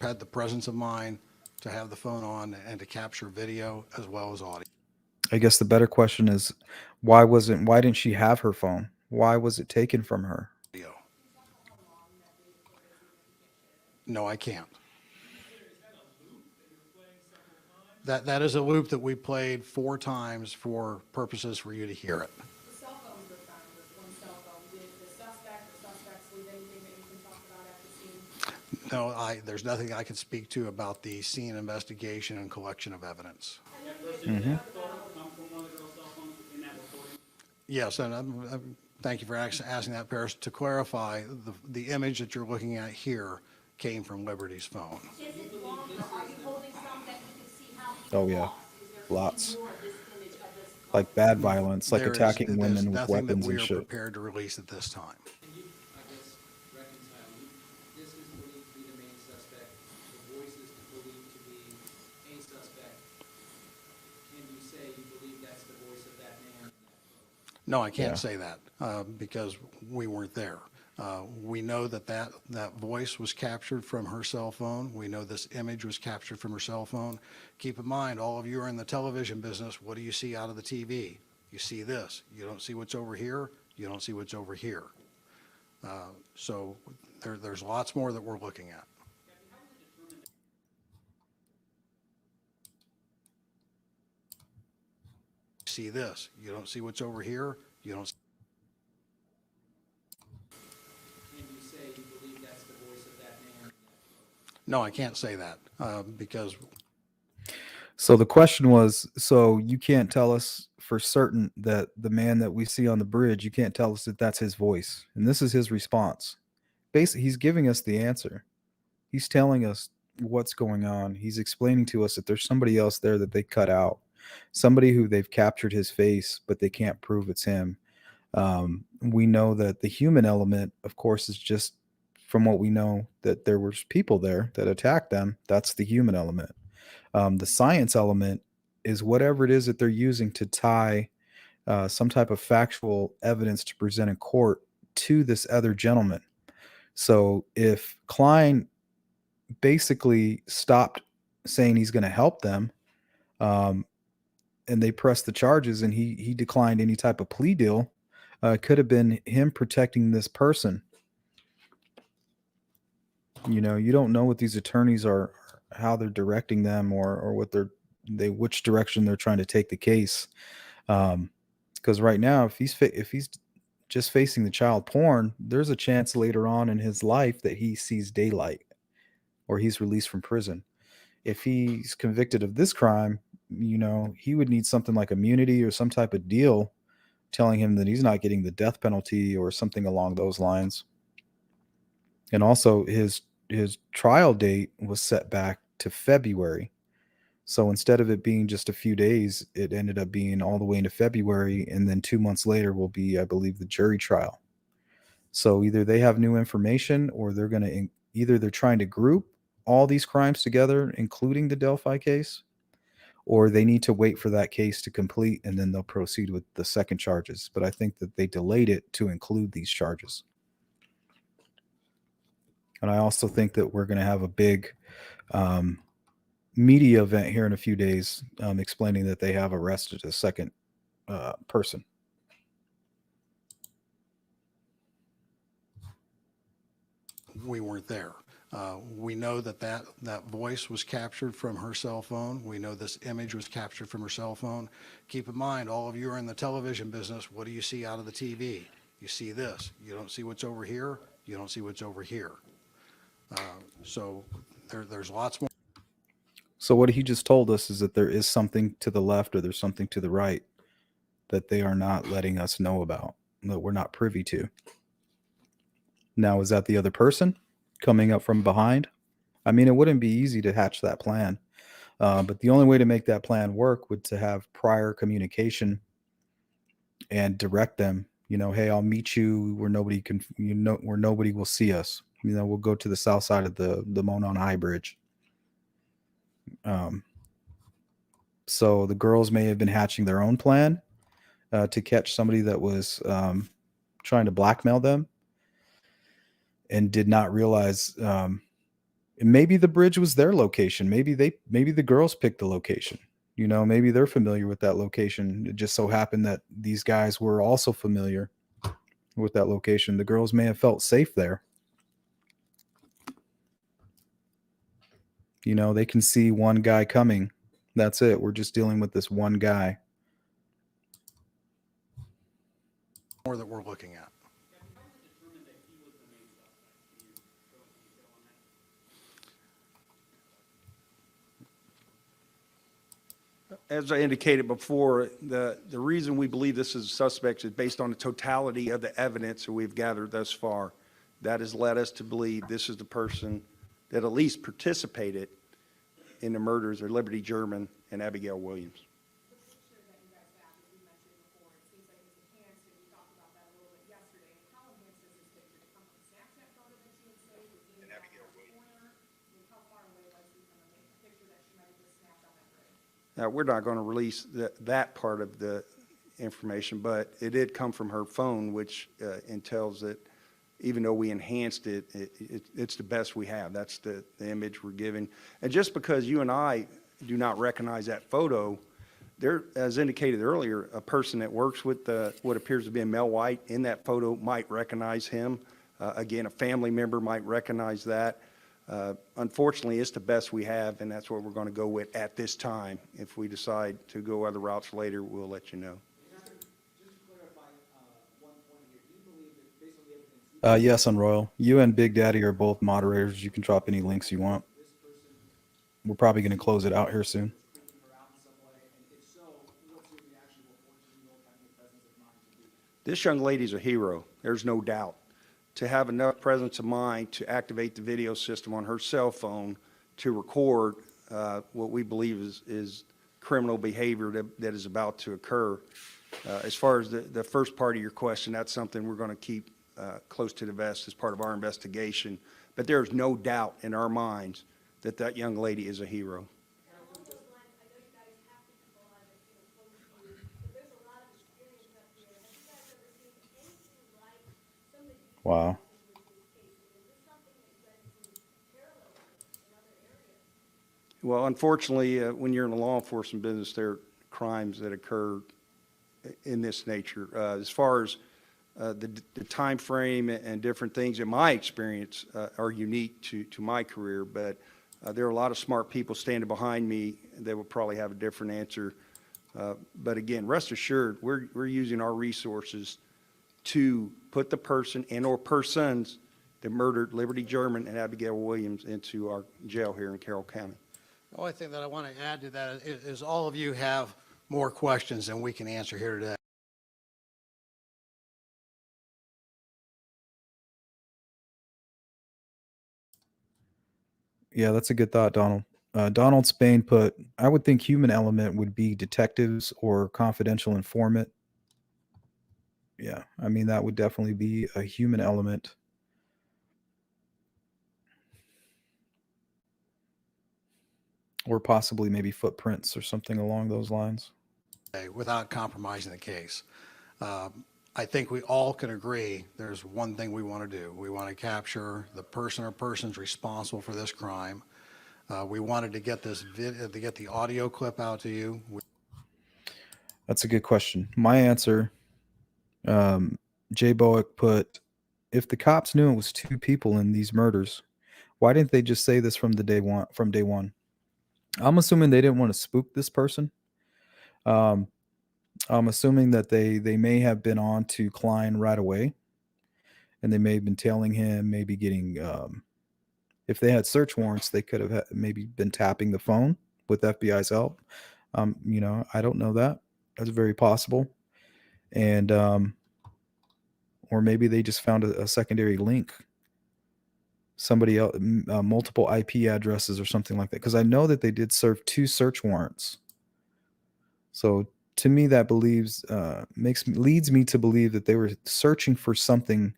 Had the presence of mind to have the phone on and to capture video as well as audio. I guess the better question is, why didn't she have her phone? Why was it taken from her? No, I can't. That is a loop that we played 4 times for purposes for you to hear it. The cell phones were found, was one cell phone. Did the suspect or suspects leave anything that you can talk about at the scene? No, there's nothing I can speak to about the scene investigation and collection of evidence. Yes, and thank you for asking that, Paris. To clarify, the image that you're looking at here came from Liberty's phone. Is it longer? Are you holding some that you can see how Oh, people yeah. lost? Is there Lots. more of this image of this? Like bad violence, like There's attacking women with nothing that weapons we and are shit. prepared to release at this time. Can you, I guess, reconcile, this is believed to be the main suspect, the voice is believed to be a suspect. Can you say you believe that's the voice of that man? No, I can't Yeah. say that because we weren't there. We know that voice was captured from her cell phone. We know this image was captured from her cell phone. Keep in mind, all of you are in the television business. What do you see out of the TV? You see this. You don't see what's over here. You don't see what's over here. So there's lots more that we're looking at. See this. You don't see what's over here. You don't. Can you say you believe that's the voice of that man? No, I can't say that because So the question was, so you can't tell us for certain that the man that we see on the bridge, you can't tell us that that's his voice. And this is his response. Basically, he's giving us the answer. He's telling us what's going on. He's explaining to us that there's somebody else there that they cut out, somebody who they've captured his face, but they can't prove it's him. We know that the human element, of course, is just from what we know that there was people there that attacked them. That's the human element. The science element is whatever it is that they're using to tie some type of factual evidence to present in court to this other gentleman. So if Kline basically stopped saying he's going to help them. And they pressed the charges, and he declined any type of plea deal. Could have been him protecting this person. You know, you don't know what these attorneys are, how they're directing them, or what which direction they're trying to take the case. Because right now, if he's just facing the child porn, there's a chance later on in his life that he sees daylight or he's released from prison. If he's convicted of this crime, you know, he would need something like immunity or some type of deal telling him that he's not getting the death penalty or something along those lines. And also his trial date was set back to February. So instead of it being just a few days, it ended up being all the way into February, and then 2 months later will be, I believe, the jury trial. So either they have new information, or they're trying to group all these crimes together, including the Delphi case, or they need to wait for that case to complete and then they'll proceed with the second charges. But I think that they delayed it to include these charges. And I also think that we're going to have a big media event here in a few days explaining that they have arrested a second person. We weren't there. We know that voice was captured from her cell phone. We know this image was captured from her cell phone. Keep in mind, all of you are in the television business. What do you see out of the TV? You see this. You don't see what's over here. You don't see what's over here. So there's lots more. So what he just told us is that there is something to the left or there's something to the right that they are not letting us know about, that we're not privy to. Now, is that the other person coming up from behind? I mean, it wouldn't be easy to hatch that plan. But the only way to make that plan work would to have prior communication and direct them, you know, hey, I'll meet you where nobody can, where nobody will see us. You know, we'll go to the south side of the Monon High Bridge. So the girls may have been hatching their own plan to catch somebody that was trying to blackmail them, and did not realize maybe the bridge was their location. Maybe the girls picked the location. You know, maybe they're familiar with that location. It just so happened that these guys were also familiar with that location. The girls may have felt safe there. You know, they can see one guy coming. That's it. We're just dealing with this one guy. More that we're looking at. As I indicated before, the reason we believe this is a suspect is based on the totality of the evidence that we've gathered thus far. That has led us to believe this is the person that at least participated in the murders of Liberty German and Abigail Williams. The picture that you guys have, that we mentioned before, it seems like it's enhanced, and we talked about that a little bit yesterday. How enhanced is this picture? Did it come from a Snapchat photo that she had saved? Was it in that corner? I mean, how far away was he from a picture that she might have just snapped on that bridge? We're not going to release that part of the information, but it did come from her phone, which entails that even though we enhanced it, it's the best we have. That's the image we're giving. And just because you and I do not recognize that photo, there, as indicated earlier, a person that works with what appears to be a male white in that photo might recognize him. Again, a family member might recognize that. Unfortunately, it's the best we have, and that's what we're going to go with at this time. If we decide to go other routes later, we'll let you know. Just to clarify one point here, do you believe that based on the evidence, Yes, Unroyal. You and Big Daddy are both moderators. You can drop any links you want. this person We're probably going to close it out here soon. was creeping her out in some way, and if so, what's your reaction to a 14-year-old having the presence of mind to do that? This young lady's a hero. There's no doubt. To have enough presence of mind to activate the video system on her cell phone to record what we believe is criminal behavior that is about to occur. As far as the first part of your question, that's something we're going to keep close to the vest as part of our investigation. But there's no doubt in our minds that that young lady is a hero. And along those lines, I know you guys have people on that, close to you, but there's a lot of experience up here. Have you guys ever seen anything like some of the Wow. with this case? Is this something that you guys have seen parallel with in other areas? Well, unfortunately, when you're in the law enforcement business, there are crimes that occur in this nature. As far as the time frame and different things, in my experience, are unique to my career, but there are a lot of smart people standing behind me that will probably have a different answer. But again, rest assured, we're using our resources to put the person and/or persons that murdered Liberty German and Abigail Williams into our jail here in Carroll County. The only thing that I want to add to that is all of you have more questions than we can answer here today. Yeah, that's a good thought, Donald. Donald Spain put, I would think human element would be detectives or confidential informant. Yeah, I mean, that would definitely be a human element. Or possibly maybe footprints or something along those lines. Without compromising the case. I think we all can agree there's one thing we want to do. We want to capture the person or persons responsible for this crime. We wanted to get this to get the audio clip out to you. That's a good question. My answer, Jay Bowick put, if the cops knew it was two people in these murders, why didn't they just say this from day one? I'm assuming they didn't want to spook this person. I'm assuming that they may have been on to Kline right away, and they may have been tailing him, maybe getting. If they had search warrants, they could have maybe been tapping the phone with FBI's help. I don't know that. That's very possible, and or maybe they just found a secondary link. Somebody else, multiple IP addresses or something like that. Because I know that they did serve 2 search warrants. So to me, that leads me to believe that they were searching for something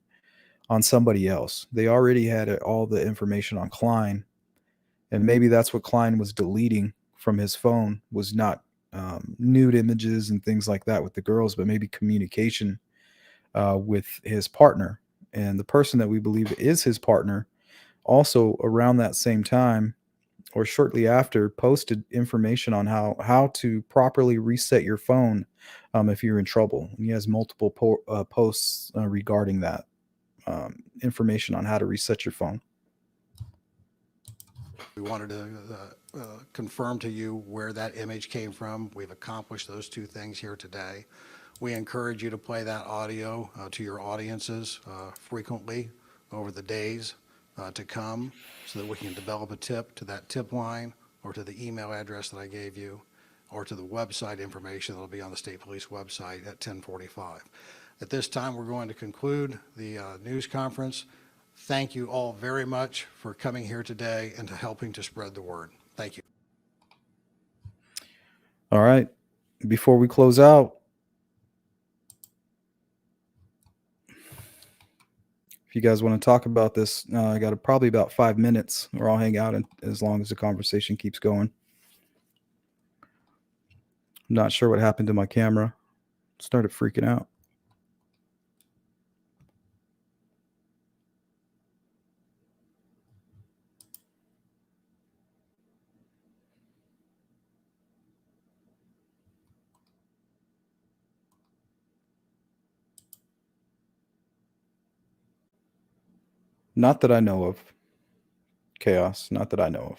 on somebody else. They already had all the information on Kline, and maybe that's what Kline was deleting from his phone, was not nude images and things like that with the girls, but maybe communication with his partner. And the person that we believe is his partner also around that same time or shortly after posted information on how to properly reset your phone if you're in trouble. And he has multiple posts regarding that information on how to reset your phone. We wanted to confirm to you where that image came from. We've accomplished those 2 things here today. We encourage you to play that audio to your audiences frequently over the days to come so that we can develop a tip to that tip line or to the email address that I gave you or to the website information that will be on the State Police website at 10:45. At this time, we're going to conclude the news conference. Thank you all very much for coming here today and to helping to spread the word. Thank you. All right. Before we close out, if you guys want to talk about this, I got probably about 5 minutes, or I'll hang out as long as the conversation keeps going. I'm not sure what happened to my camera. Started freaking out. Not that I know of. Chaos. Not that I know of.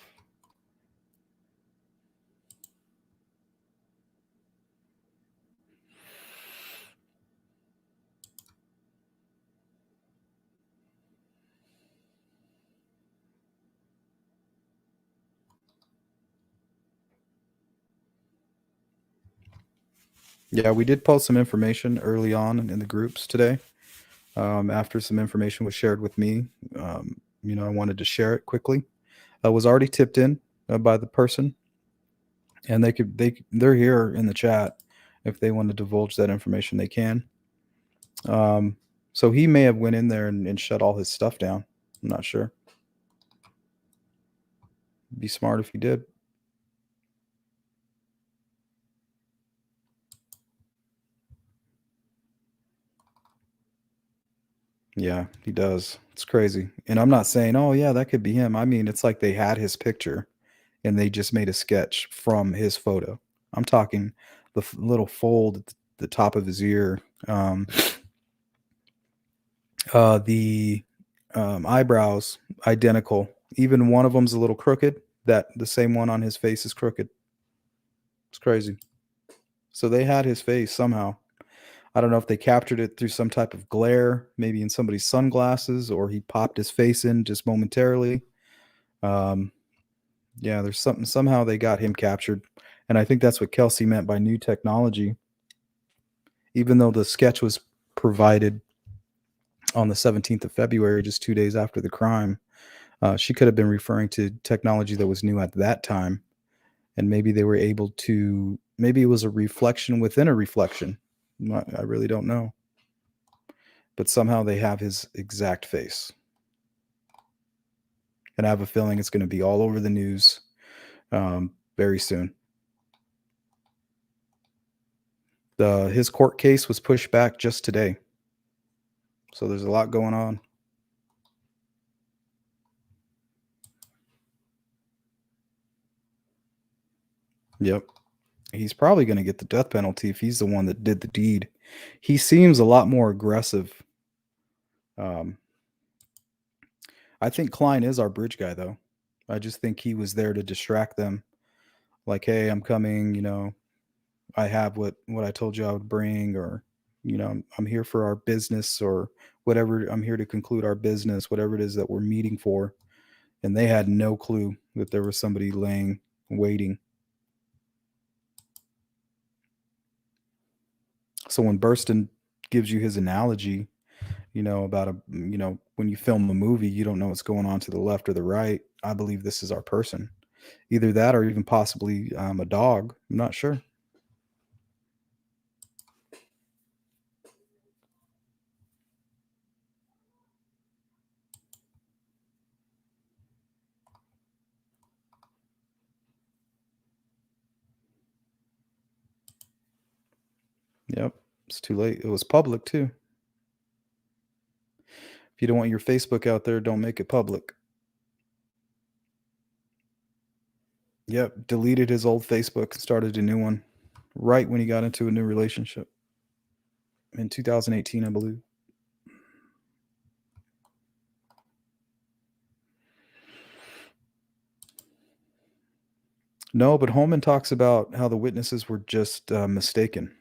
Yeah, we did post some information early on in the groups today. After some information was shared with me, I wanted to share it quickly. I was already tipped in by the person, and they're here in the chat. If they want to divulge that information, they can. So he may have went in there and shut all his stuff down. I'm not sure. Be smart if he did. Yeah, he does. It's crazy. And I'm not saying, oh, yeah, that could be him. I mean, it's like they had his picture and they just made a sketch from his photo. I'm talking the little fold at the top of his ear, the eyebrows identical. Even one of them's a little crooked. That the same one on his face is crooked. It's crazy. So they had his face somehow. I don't know if they captured it through some type of glare, maybe in somebody's sunglasses, or he popped his face in just momentarily. Yeah, there's something. Somehow they got him captured, and I think that's what Kelsey meant by new technology. Even though the sketch was provided on the 17th of February, just 2 days after the crime, she could have been referring to technology that was new at that time, and maybe they were able to. Maybe it was a reflection within a reflection. I really don't know. But somehow they have his exact face. And I have a feeling it's going to be all over the news very soon. His court case was pushed back just today. So there's a lot going on. Yep. He's probably going to get the death penalty if he's the one that did the deed. He seems a lot more aggressive. I think Kline is our bridge guy, though. I just think he was there to distract them. Like, hey, I'm coming, I have what I told you I would bring, or, I'm here for our business, or whatever. I'm here to conclude our business, whatever it is that we're meeting for. And they had no clue that there was somebody waiting. So when Burston gives you his analogy, about when you film a movie, you don't know what's going on to the left or the right. I believe this is our person. Either that or even possibly a dog. I'm not sure. Yep. It's too late. It was public too. If you don't want your Facebook out there, don't make it public. Yep. Deleted his old Facebook and started a new one right when he got into a new relationship in 2018, I believe. No, but Holman talks about how the witnesses were just mistaken.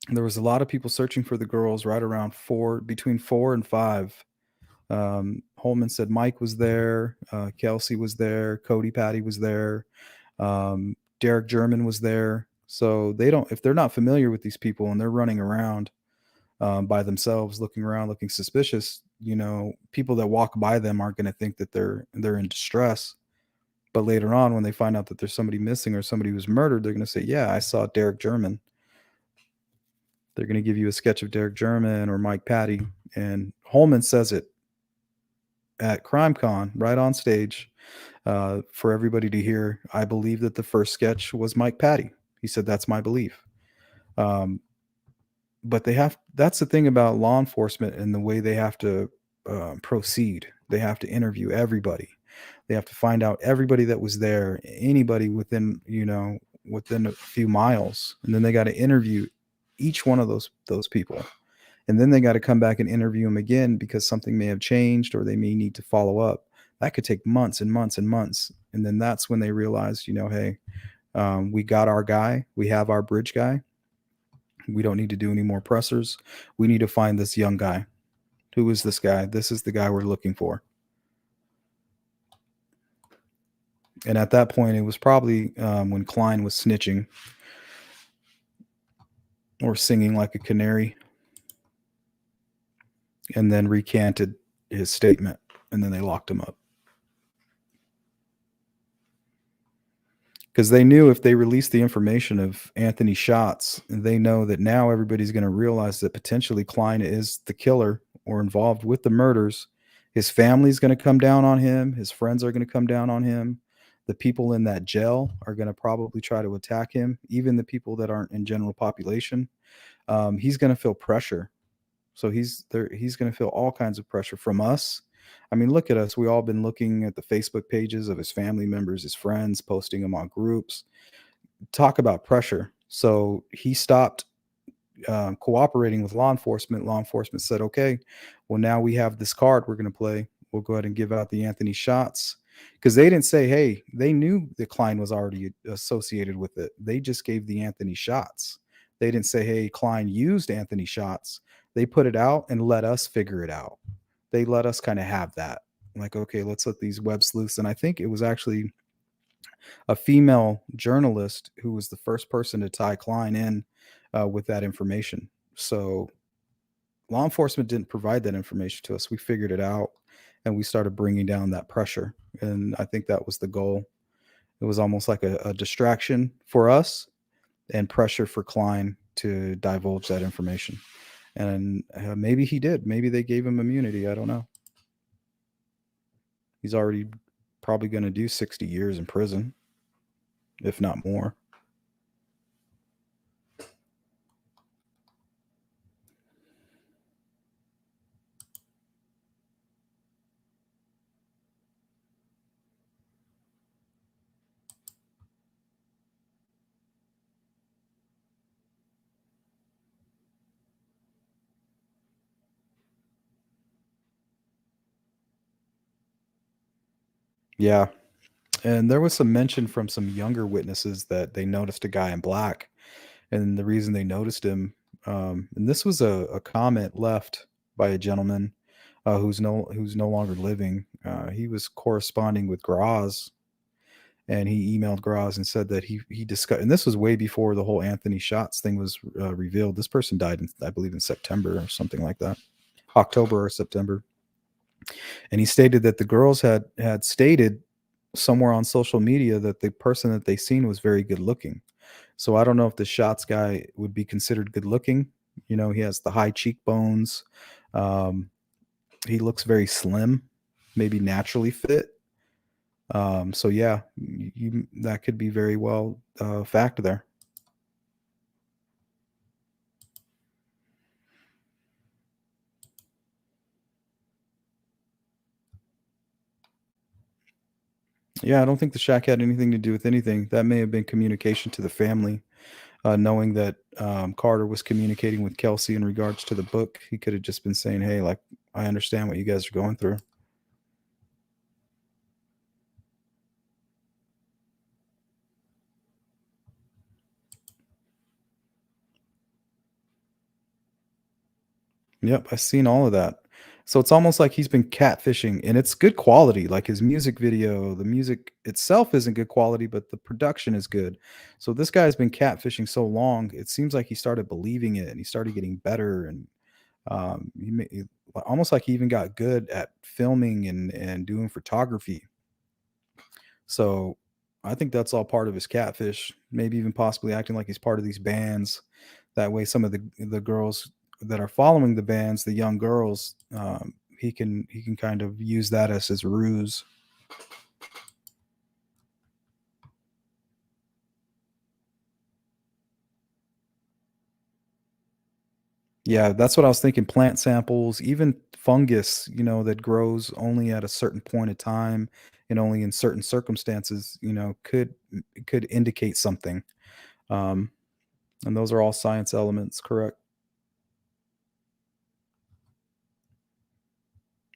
There was a lot of people searching for the girls right around between 4 and 5. Holman said Mike was there, Kelsey was there, Cody Patty was there, Derek German was there. So if they're not familiar with these people and they're running around by themselves, looking around, looking suspicious, people that walk by them aren't going to think that they're in distress. But later on, when they find out that there's somebody missing or somebody who's murdered, they're going to say, yeah, I saw Derek German. They're going to give you a sketch of Derek German or Mike Patty. And Holman says it at CrimeCon, right on stage, for everybody to hear. I believe that the first sketch was Mike Patty. He said, that's my belief. But that's the thing about law enforcement and the way they have to proceed. They have to interview everybody. They have to find out everybody that was there, anybody within a few miles. And then they got to interview each one of those people. And then they got to come back and interview them again because something may have changed or they may need to follow up. That could take months and months and months. And then that's when they realize, hey, we got our guy. We have our bridge guy. We don't need to do any more pressers. We need to find this young guy. Who is this guy? This is the guy we're looking for. And at that point, it was probably when Kline was snitching or singing like a canary, and then recanted his statement, and then they locked him up. Because they knew if they released the information of Anthony's shots, they know that now everybody's going to realize that potentially Kline is the killer or involved with the murders. His family's going to come down on him. His friends are going to come down on him. The people in that jail are going to probably try to attack him, even the people that aren't in general population. He's going to feel pressure. So he's going to feel all kinds of pressure from us. I mean, look at us. We all been looking at the Facebook pages of his family members, his friends, posting them on groups. Talk about pressure. So he stopped cooperating with law enforcement. Law enforcement said, okay, well, now we have this card we're going to play. We'll go ahead and give out the Anthony shots. Because they didn't say, hey, they knew that Kline was already associated with it. They just gave the Anthony shots. They didn't say, hey, Kline used Anthony shots. They put it out and let us figure it out. They let us kind of have that. Like, okay, let's let these web sleuths. And I think it was actually a female journalist who was the first person to tie Kline in with that information. So law enforcement didn't provide that information to us. We figured it out and we started bringing down that pressure. And I think that was the goal. It was almost like a distraction for us and pressure for Kline to divulge that information. And maybe he did. Maybe they gave him immunity. I don't know. He's already probably going to do 60 years in prison, if not more. Yeah. And there was some mention from some younger witnesses that they noticed a guy in black. And the reason they noticed him, and this was a comment left by a gentleman who's no longer living. He was corresponding with Graz, and he emailed Graz and said that he discussed, and this was way before the whole Anthony Shots thing was revealed. This person died in, I believe, in September or something like that, October or September. And he stated that the girls had stated somewhere on social media that the person that they seen was very good looking. So I don't know if the Shots guy would be considered good looking. You know, he has the high cheekbones. He looks very slim, maybe naturally fit. So yeah, that could be very well fact there. Yeah, I don't think the shack had anything to do with anything. That may have been communication to the family, knowing that Carter was communicating with Kelsey in regards to the book. He could have just been saying, "Hey, like, I understand what you guys are going through." Yep, I've seen all of that. So it's almost like he's been catfishing, and it's good quality. Like his music video, the music itself isn't good quality, but the production is good. So this guy's been catfishing so long, it seems like he started believing it and he started getting better. And almost like he even got good at filming and doing photography. So I think that's all part of his catfish, maybe even possibly acting like he's part of these bands. That way, some of the girls that are following the bands, the young girls, he can kind of use that as his ruse. Yeah, that's what I was thinking. Plant samples, even fungus, you know, that grows only at a certain point of time and only in certain circumstances, you know, could indicate something. Um, and those are all science elements, correct?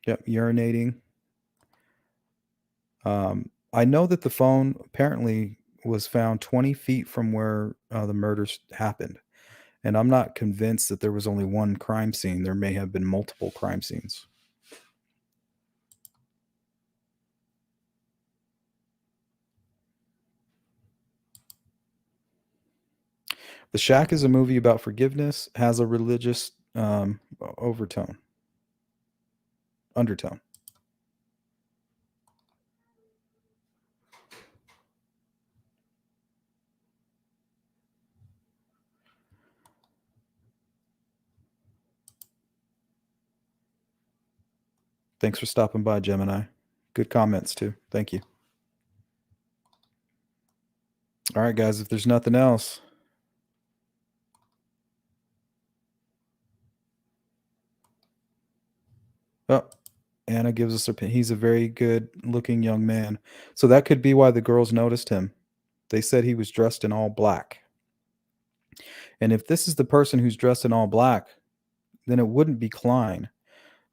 Yep, urinating. I know that the phone apparently was found 20 feet from where the murders happened. And I'm not convinced that there was only one crime scene. There may have been multiple crime scenes. The Shack is a movie about forgiveness, has a religious undertone. Thanks for stopping by, Gemini. Good comments, too. Thank you. All right, guys, if there's nothing else. Oh, Anna gives us her opinion. He's a very good looking young man. So that could be why the girls noticed him. They said he was dressed in all black. And if this is the person who's dressed in all black, then it wouldn't be Kline.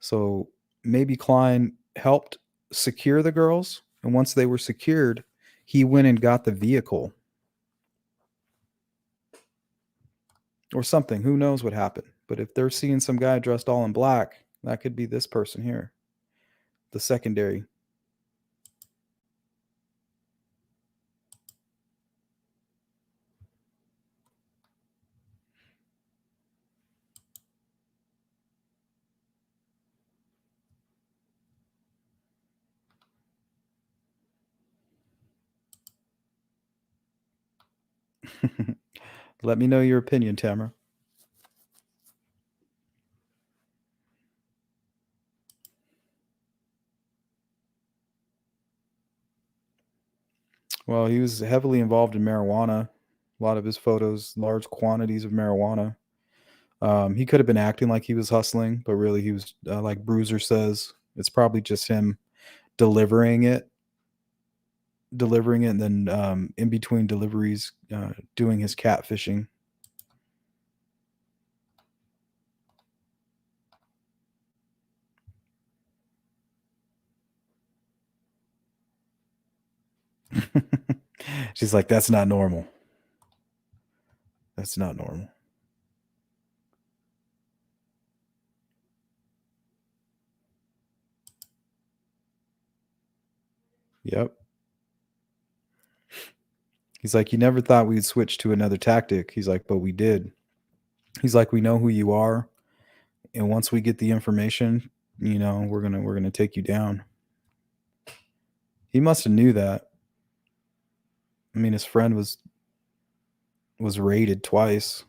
So maybe Kline helped secure the girls. And once they were secured, he went and got the vehicle or something. Who knows what happened? But if they're seeing some guy dressed all in black, that could be this person here, the secondary. Let me know your opinion, Tamara. Well, he was heavily involved in marijuana. A lot of his photos, large quantities of marijuana. He could have been acting like he was hustling, but really he was, like Bruiser says, it's probably just him delivering it, and then in between deliveries, doing his catfishing. She's like, that's not normal. That's not normal. Yep. He's like, you never thought we'd switch to another tactic. He's like, but we did. He's like, we know who you are, and once we get the information, we're gonna take you down. He must have knew that. I mean, his friend was raided twice.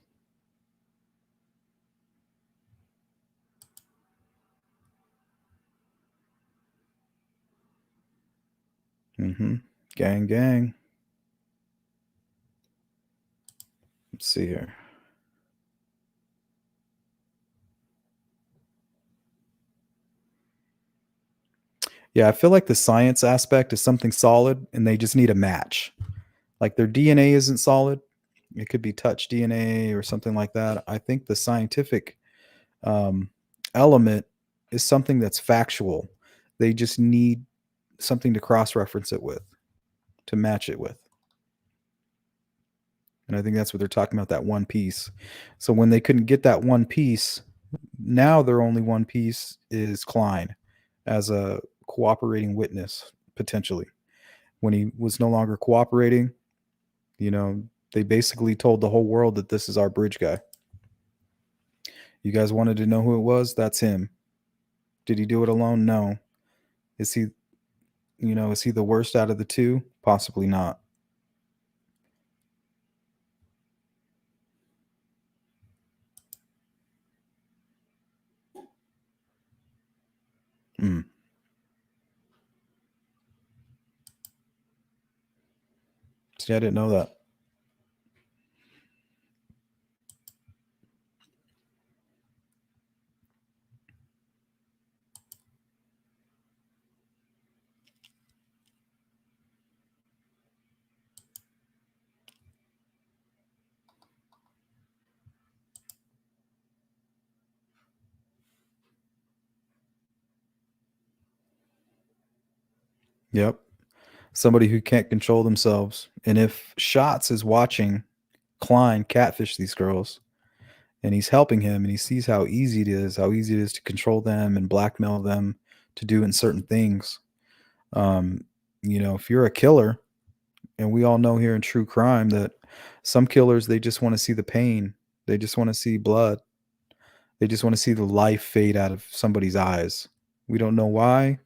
Mm-hmm. Gang, gang. Let's see here. Yeah, I feel like the science aspect is something solid, and they just need a match. Like their DNA isn't solid. It could be touch DNA or something like that. I think the scientific element is something that's factual. They just need something to cross-reference it with, to match it with. And I think that's what they're talking about, that one piece. So when they couldn't get that one piece, now their only one piece is Kline as a cooperating witness, potentially. When he was no longer cooperating, they basically told the whole world that this is our bridge guy. You guys wanted to know who it was? That's him. Did he do it alone? No. Is he the worst out of the two? Possibly not. Mm. See, I didn't know that. Yep. Somebody who can't control themselves. And if Shots is watching Kline catfish these girls, and he's helping him, and he sees how easy it is to control them and blackmail them to do in certain things. If you're a killer, and we all know here in true crime that some killers, they just want to see the pain. They just want to see blood. They just want to see the life fade out of somebody's eyes. We don't know why.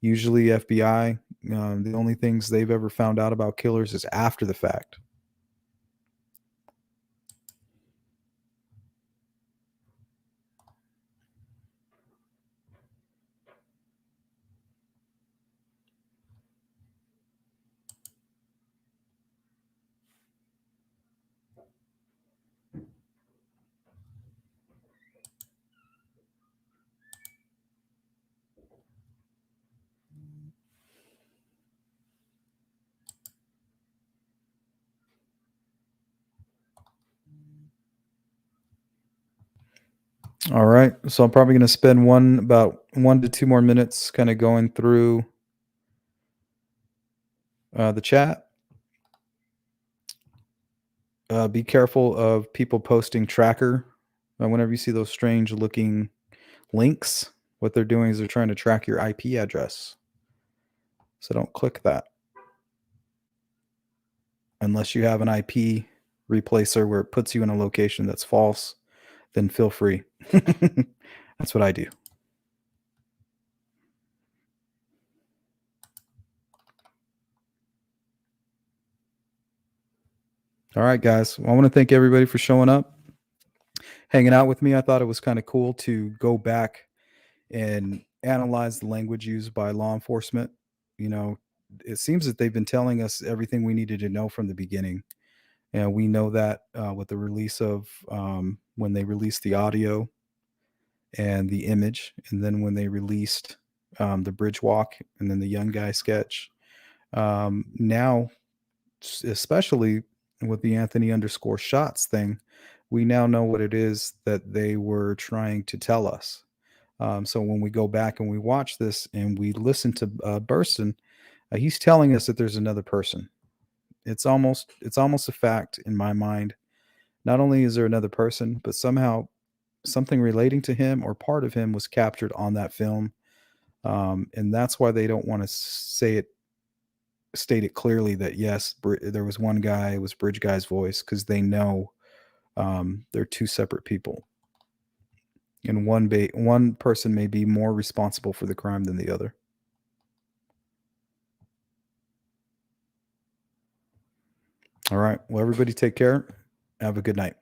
Usually FBI, the only things they've ever found out about killers is after the fact. All right. So I'm probably going to spend about 1 to 2 more minutes kind of going through the chat. Be careful of people posting tracker. Whenever you see those strange looking links, what they're doing is they're trying to track your IP address. So don't click that. Unless you have an IP replacer where it puts you in a location that's false, then feel free. That's what I do. All right, guys. Well, I want to thank everybody for showing up, hanging out with me. I thought it was kind of cool to go back and analyze the language used by law enforcement. You know, it seems that they've been telling us everything we needed to know from the beginning. And we know that with the release of when they released the audio and the image, and then when they released the bridge walk and then the young guy sketch. Now, especially with the Anthony_shots thing, we now know what it is that they were trying to tell us. So when we go back and we watch this and we listen to Burstyn, he's telling us that there's another person. It's almost a fact in my mind. Not only is there another person, but somehow something relating to him or part of him was captured on that film, and that's why they don't want to state it clearly that yes, there was one guy, it was Bridge Guy's voice, because they know they're two separate people, and one person may be more responsible for the crime than the other. All right. Well, everybody take care. Have a good night.